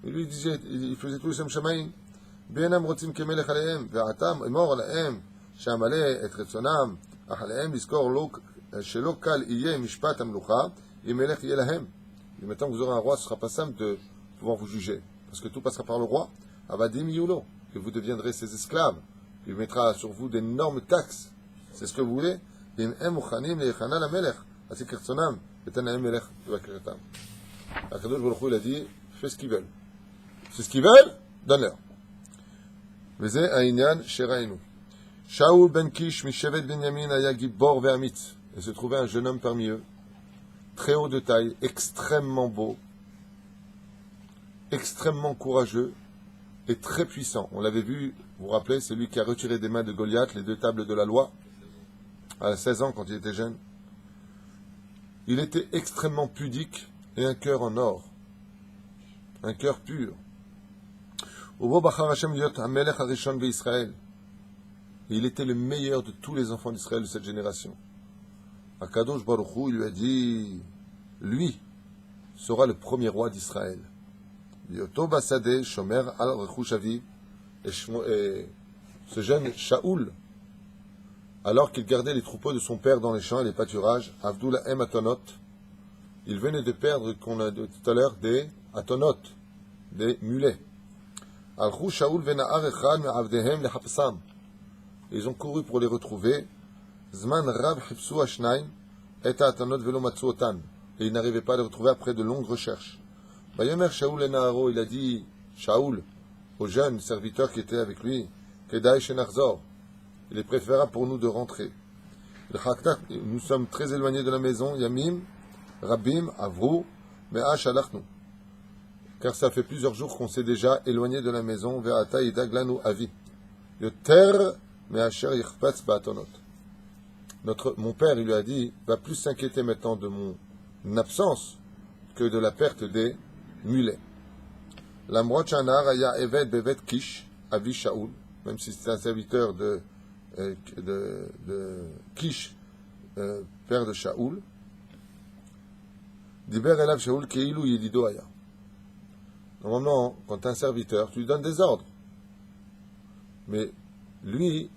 Et lui, il faisait tout le Shem Shamaim. Beinam rotzim kemelech alehem. Ve'atam emor alehem. Shamale et retzonam. Ach alehem liskor shelo kal iye mishpat amlucha. Yemelech yelahem. Et maintenant que vous aurez un roi, ce ne sera pas simple de pouvoir vous juger. Parce que tout passera par le roi. Avadim yulo. Que vous deviendrez ses esclaves. Il mettra sur vous d'énormes taxes. C'est ce que vous voulez. Akadosh Baruch Hu, il a dit, fais ce qu'ils veulent. C'est ce qu'ils veulent, donne-leur. Veze Aïnyan Sherainu. Shaoul ben Kish, Mishevet Benyamin, Aya Gibor Ve'amitz. Il se trouvait un jeune homme parmi eux, très haut de taille, extrêmement beau, extrêmement courageux et très puissant. On l'avait vu, vous vous rappelez, c'est lui qui a retiré des mains de Goliath les 2 tables de la loi, à 16 ans quand il était jeune. Il était extrêmement pudique et un cœur en or, un cœur pur. Il était le meilleur de tous les enfants d'Israël de cette génération. Akadosh Baruch Hu, il lui a dit, lui sera le premier roi d'Israël. Yoto Basade, Shomer al Rechush Aviv, et ce jeune Shaoul, alors qu'il gardait les troupeaux de son père dans les champs et les pâturages, Avdullah Em Atonot, il venait de perdre, qu'on a dit tout à l'heure, des Atonot, des mulets. Alchou Shaoul vena'ar echad me'avdehem lechapsam. Ils ont couru pour les retrouver. Zman Rav Hipsu Ashnaim, et Atonot velo matsu otan. Et ils n'arrivaient pas à les retrouver après de longues recherches. Bayomer Shaoul et Naharo, il a dit, Shaoul, au jeune serviteur qui était avec lui, Kedai Shenachzor, il est préférable pour nous de rentrer. Nous sommes très éloignés de la maison, Yamim, Rabim, Avru, Me'a Shalachnu. Car ça fait plusieurs jours qu'on s'est déjà éloigné de la maison, Ve'ata Idaglanu Avi. Yoter Me'asher Yichpatz Ba'atonot. Mon père, il lui a dit, va plus s'inquiéter maintenant de mon absence que de la perte des mulets. Lamrot Shanar Aya Evet Bevet Kish, Avi Shaoul, même si c'est un serviteur de Kish, père de Shaoul, Diber elav Shaoul keilu yedido aya. Normalement, quand tu es un serviteur, tu lui donnes des ordres. Mais lui,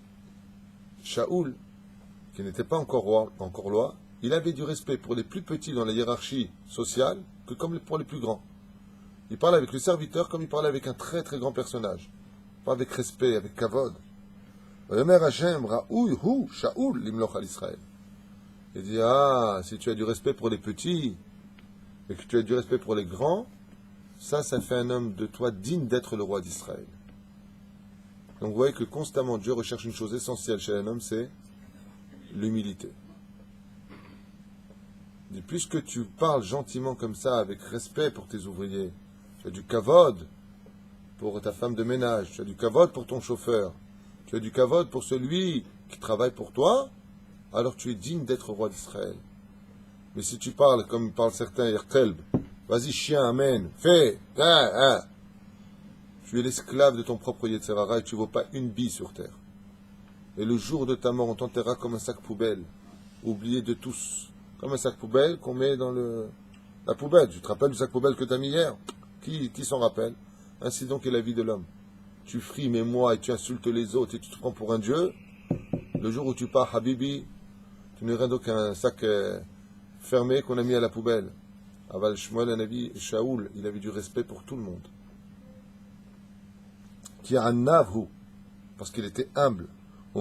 Shaoul, qui n'était pas encore roi, il avait du respect pour les plus petits dans la hiérarchie sociale que comme pour les plus grands. Il parlait avec le serviteur comme il parlait avec un très très grand personnage. Pas avec respect, avec kavod. Omer Hashem Raoui Hu Shaoul Limloch al Israël. Il dit, ah, si tu as du respect pour les petits et que tu as du respect pour les grands, ça fait un homme de toi digne d'être le roi d'Israël. Donc vous voyez que constamment Dieu recherche une chose essentielle chez un homme, c'est l'humilité. Il dit, puisque tu parles gentiment comme ça, avec respect pour tes ouvriers, tu as du kavod pour ta femme de ménage, tu as du kavod pour ton chauffeur, tu as du kavod pour celui qui travaille pour toi, alors tu es digne d'être roi d'Israël. Mais si tu parles comme parlent certains, Yerkelb, vas-y chien, amen, fais, tu es l'esclave de ton propre Yetzerara et tu ne vaux pas une bille sur terre. Et le jour de ta mort, on t'enterrera comme un sac poubelle, oublié de tous. Comme un sac poubelle qu'on met dans la poubelle. Tu te rappelles du sac poubelle que tu as mis hier? Qui s'en rappelle? Ainsi donc est la vie de l'homme. Tu frimes et moi et tu insultes les autres et tu te prends pour un dieu. Le jour où tu pars, Habibi, tu n'es rien d'autre qu'un sac fermé qu'on a mis à la poubelle. Aval Shmuel Hanavi, Shaoul, il avait du respect pour tout le monde. Qui a un navhu, parce qu'il était humble. Et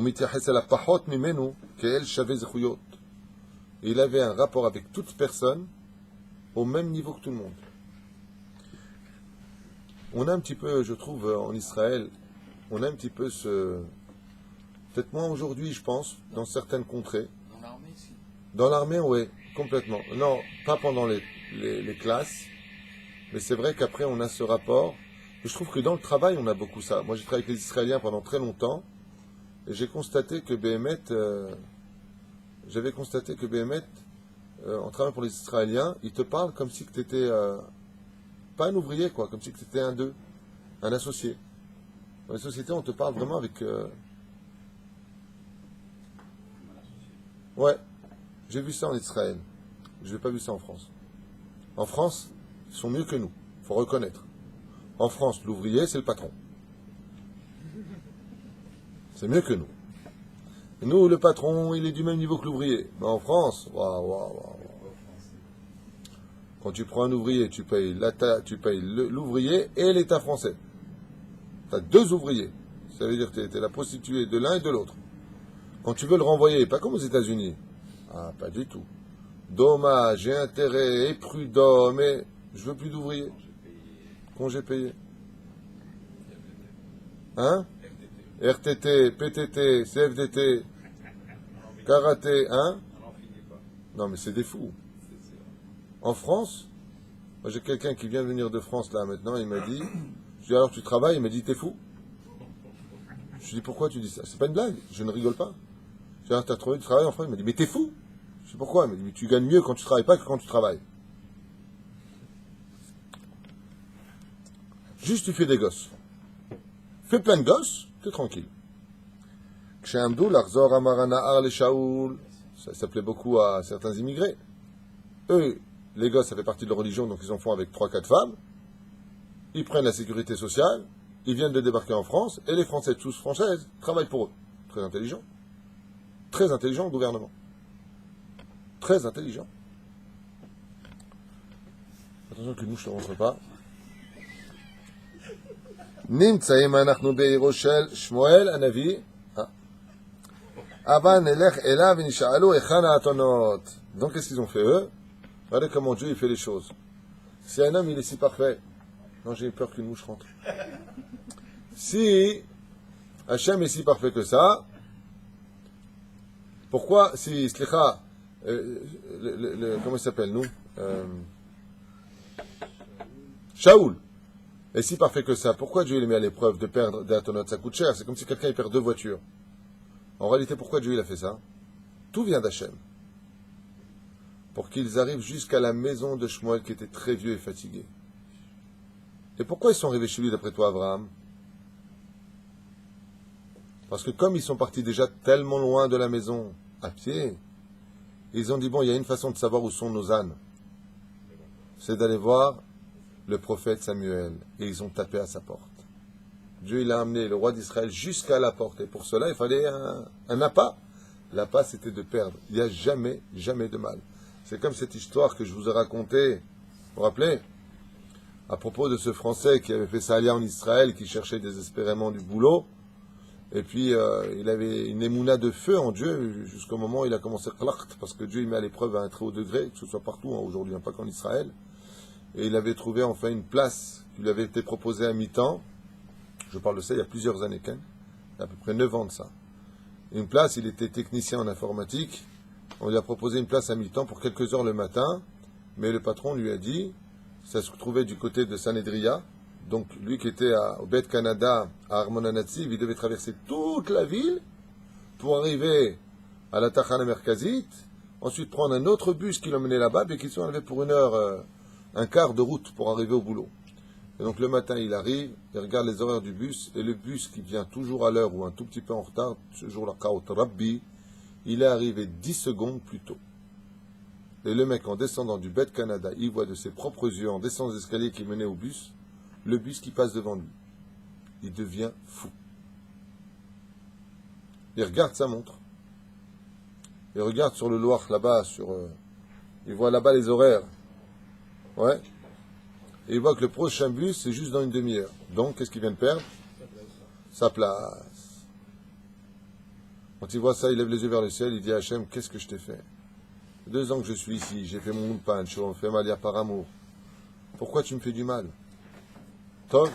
il avait un rapport avec toute personne au même niveau que tout le monde. On a un petit peu, je trouve, en Israël, on a un petit peu ce... Peut-être moins aujourd'hui, je pense, dans certaines contrées. Dans l'armée, si. Dans l'armée, oui, complètement. Non, pas pendant les classes, mais c'est vrai qu'après, on a ce rapport. Et je trouve que dans le travail, on a beaucoup ça. Moi, j'ai travaillé avec les Israéliens pendant très longtemps, et j'ai constaté que Béhémet, en travaillant pour les Israéliens, ils te parlent comme si tu étais pas un ouvrier, quoi, comme si tu étais un associé. Dans les sociétés, on te parle vraiment avec... Ouais, j'ai vu ça en Israël. Je n'ai pas vu ça en France. En France, ils sont mieux que nous, il faut reconnaître. En France, l'ouvrier, c'est le patron. C'est mieux que nous. Et nous, le patron, il est du même niveau que l'ouvrier. Mais en France, waouh. Quand tu prends un ouvrier, tu payes l'ouvrier et l'État français. Tu as deux ouvriers. Ça veut dire que tu es la prostituée de l'un et de l'autre. Quand tu veux le renvoyer, pas comme aux États-Unis. Ah, pas du tout. Dommage, j'ai intérêt, et prud'homme, mais je veux plus d'ouvriers. Congé payé. Hein? RTT, PTT, CFDT, karaté, hein? Non, mais c'est des fous. En France, moi j'ai quelqu'un qui vient de venir de France là maintenant, il m'a dit, je dis alors tu travailles, il m'a dit t'es fou. Je lui dis pourquoi tu dis ça? C'est pas une blague, je ne rigole pas. Je dis alors t'as trouvé du travail en France? Il m'a dit mais t'es fou. Je dis pourquoi? Il m'a dit mais tu gagnes mieux quand tu travailles pas que quand tu travailles. Juste tu fais des gosses. Fais plein de gosses, t'es tranquille. Ça s'appelait beaucoup à certains immigrés. Eux, les gosses, ça fait partie de leur religion, donc ils en font avec 3-4 femmes. Ils prennent la sécurité sociale, ils viennent de débarquer en France, et les Français, tous françaises, travaillent pour eux. Très intelligent. Très intelligent, le gouvernement. Très intelligent. Attention qu'une mouche ne rentre pas. נמצאים אנחנו בעירו של שמואל הנביא, אבל נלך אליו ונשאלו היכן האתונות. Donc qu'est-ce qu'ils ont fait eux? Regardez comment Dieu il fait les choses. Si un homme il est si parfait, non j'ai peur qu'une mouche rentre. Si Hachem est si parfait que ça, pourquoi si Slicha, comment il s'appelle nous, Shaoul est si parfait que ça, pourquoi Dieu les met à l'épreuve de perdre des atonot? Ça coûte cher, c'est comme si quelqu'un il perd 2 voitures. En réalité, pourquoi Dieu il a fait ça? Tout vient d'Hachem. Pour qu'ils arrivent jusqu'à la maison de Shmuel qui était très vieux et fatigué. Et pourquoi ils sont arrivés chez lui d'après toi, Abraham? Parce que comme ils sont partis déjà tellement loin de la maison, à pied, Ils ont dit, bon, il y a une façon de savoir où sont nos ânes. C'est d'aller voir le prophète Samuel. Et ils ont tapé à sa porte. Dieu, il a amené le roi d'Israël jusqu'à la porte. Et pour cela, il fallait un appât. L'appât, c'était de perdre. Il n'y a jamais, jamais de mal. C'est comme cette histoire que je vous ai racontée. Vous vous rappelez? À propos de ce Français qui avait fait sa alia en Israël, qui cherchait désespérément du boulot. Et puis, il avait une émouna de feu en Dieu, jusqu'au moment où il a commencé à klakt, parce que Dieu, il met à l'épreuve à un très haut degré, que ce soit partout, aujourd'hui, pas qu'en Israël. Et il avait trouvé enfin une place qui lui avait été proposée à mi-temps. Je parle de ça il y a plusieurs années, il y a à peu près 9 ans de ça. Une place, il était technicien en informatique. On lui a proposé une place à mi-temps pour quelques heures le matin, mais le patron lui a dit, ça se trouvait du côté de Sanedria, donc lui qui était au Bet Canada, à Armonanatsiv, il devait traverser toute la ville pour arriver à la Tachana Merkazit, ensuite prendre un autre bus qui l'emmenait là-bas, et qui sont arrivés pour 1 heure, un quart de route pour arriver au boulot. Et donc le matin, il arrive, il regarde les horaires du bus, et le bus qui vient toujours à l'heure ou un tout petit peu en retard, ce jour-là, Kaut Rabbi, il est arrivé 10 secondes plus tôt. Et le mec, en descendant du Bet Canada, il voit de ses propres yeux, en descendant les escaliers qui menaient au bus, le bus qui passe devant lui. Il devient fou. Il regarde sa montre. Il regarde sur le Loir, là-bas, il voit là-bas les horaires. Ouais. Et il voit que le prochain bus, c'est juste dans une demi-heure. Donc, qu'est-ce qu'il vient de perdre? Sa place. Quand il voit ça, il lève les yeux vers le ciel, il dit à Hachem, qu'est-ce que je t'ai fait? 2 ans que je suis ici, j'ai fait mon mounpan, je fais ma lia par amour. Pourquoi tu me fais du mal? Tov,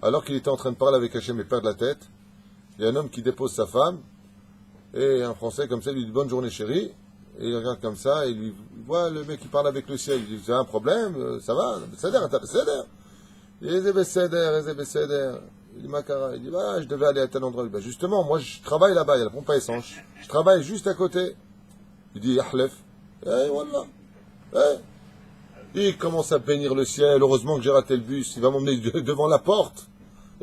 alors qu'il était en train de parler avec Hachem et perdre la tête, il y a un homme qui dépose sa femme, et un Français comme ça lui dit bonne journée chérie, et il regarde comme ça, et il voit le mec qui parle avec le ciel, il dit c'est un problème, ça va, t'as Besséder. Il dit Besséder. Il dit Makara, il dit je devais aller à tel endroit. Ben justement, moi je travaille là-bas, il y a la pompe à essence, je travaille juste à côté. Il dit Yahlef, voilà, il commence à bénir le ciel, heureusement que j'ai raté le bus, il va m'emmener devant la porte,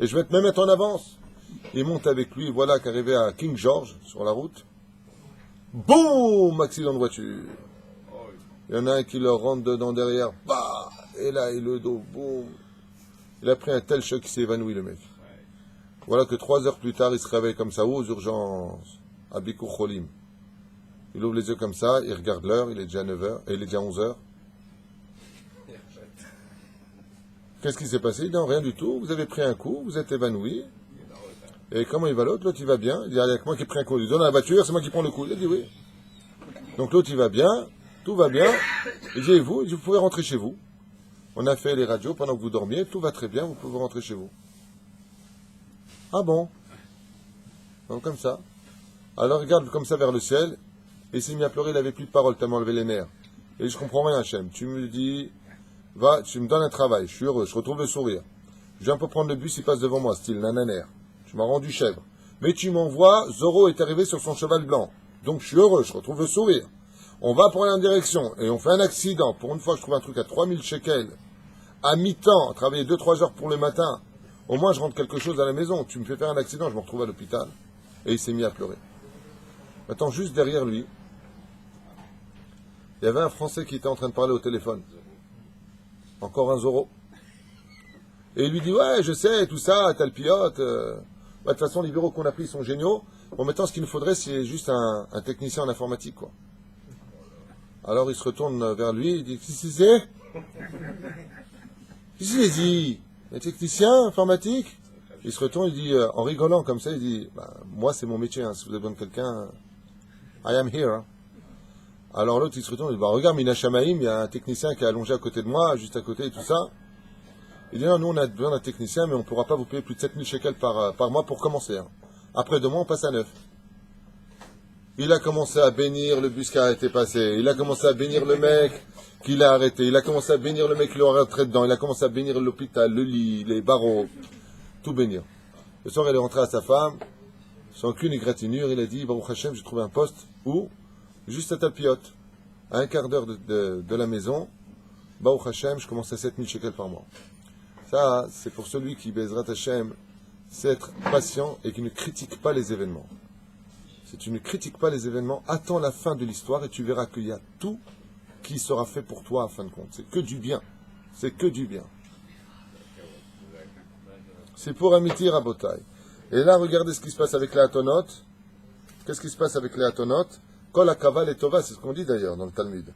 et je vais te même mettre en avance. Il monte avec lui, voilà qu'arrivé à King George, sur la route, boum, accident de voiture. Il y en a un qui leur rentre dedans derrière, bah, et là, et le dos, boum. Il a pris un tel choc qu'il s'est évanoui, le mec. Voilà que 3 heures plus tard, il se réveille comme ça, aux urgences, à Bikur Cholim. Il ouvre les yeux comme ça, il regarde l'heure, il est déjà 9 heures, et il est déjà 11 heures. Qu'est-ce qui s'est passé? Il dit non, rien du tout, vous avez pris un coup, vous êtes évanoui. Et comment il va l'autre? L'autre il va bien. Il dit, avec moi qui ai pris un coup. Il dit, donne la voiture, c'est moi qui prends le coup. Il dit oui. Donc l'autre il va bien, tout va bien. Il dit, et vous? Il dit, vous pouvez rentrer chez vous. On a fait les radios pendant que vous dormiez, tout va très bien, vous pouvez rentrer chez vous. Ah bon? Donc comme ça. Alors il regarde comme ça vers le ciel, et il s'est mis à pleurer, il n'avait plus de parole, tellement levé les nerfs. Et je comprends rien, Hachem. Tu me dis, va, tu me donnes un travail, je suis heureux, je retrouve le sourire. Je viens pour prendre le bus, il passe devant moi, style nananer. Tu m'as rendu chèvre. Mais tu m'envoies, Zorro est arrivé sur son cheval blanc. Donc je suis heureux, je retrouve le sourire. On va pour aller en direction, et on fait un accident. Pour une fois, je trouve un truc à 3000 shekels. À mi-temps, travailler 2-3 heures pour le matin. Au moins, je rentre quelque chose à la maison. Tu me fais faire un accident, je me retrouve à l'hôpital. Et il s'est mis à pleurer. Maintenant, juste derrière lui, il y avait un Français qui était en train de parler au téléphone. Encore un Zorro. Et il lui dit, ouais, je sais, tout ça, t'as le pilote. De toute façon, les bureaux qu'on a pris sont géniaux. Bon, maintenant, ce qu'il nous faudrait, c'est juste un technicien en informatique, quoi. Alors, il se retourne vers lui, il dit, qu'est-ce que c'est? Qu'est-ce qu'il dit? Un technicien informatique? Il se retourne, il dit, en rigolant comme ça, il dit, moi, c'est mon métier, hein, si vous avez besoin de quelqu'un, I am here. Hein. Alors l'autre, il se retourne, il dit, regarde, Mina Shamaïm, il y a un technicien qui est allongé à côté de moi, juste à côté et tout ça. Il dit, non, nous, on a besoin d'un technicien, mais on ne pourra pas vous payer plus de 7000 shekels par mois pour commencer. Hein. Après 2 mois, on passe à 9. Il a commencé à bénir le bus qui a été passé. Il a commencé à bénir le mec qui l'a arrêté. Il a commencé à bénir le mec qui l'a rentré dedans. Il a commencé à bénir l'hôpital, le lit, les barreaux. Tout bénir. Le soir, il est rentré à sa femme. Sans aucune égratignure, il a dit, Baruch Hashem, j'ai trouvé un poste où, juste à Talpiot, à 1 quart d'heure de la maison, Baruch Hashem, je commence à 7000 shekels par mois. Ça, c'est pour celui qui, Bezrat Hashem, c'est être patient et qui ne critique pas les événements. Si tu ne critiques pas les événements, attends la fin de l'histoire et tu verras qu'il y a tout qui sera fait pour toi en fin de compte. C'est que du bien. C'est que du bien. C'est pour Amiti Rabotai. Et là, regardez ce qui se passe avec les Atonot. Qu'est-ce qui se passe avec les Atonot? Kol Akaval et Tova, c'est ce qu'on dit d'ailleurs dans le Talmud.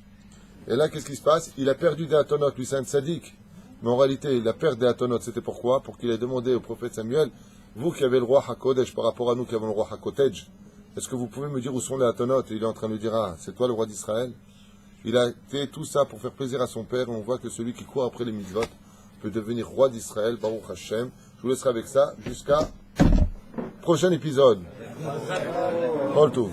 Et là, qu'est-ce qui se passe? Il a perdu des Atonot, lui c'est un tzaddik. Mais en réalité, il a perdu des Atonot. C'était pourquoi? Pour qu'il ait demandé au prophète Samuel, vous qui avez le roi HaKodesh par rapport à nous qui avons le roi HaKotej, est-ce que vous pouvez me dire où sont les Atonot? Et il est en train de lui dire, ah, c'est toi le roi d'Israël? Il a fait tout ça pour faire plaisir à son père. On voit que celui qui court après les mitzvot peut devenir roi d'Israël, Baruch Hashem. Je vous laisserai avec ça jusqu'à prochain épisode. All tout.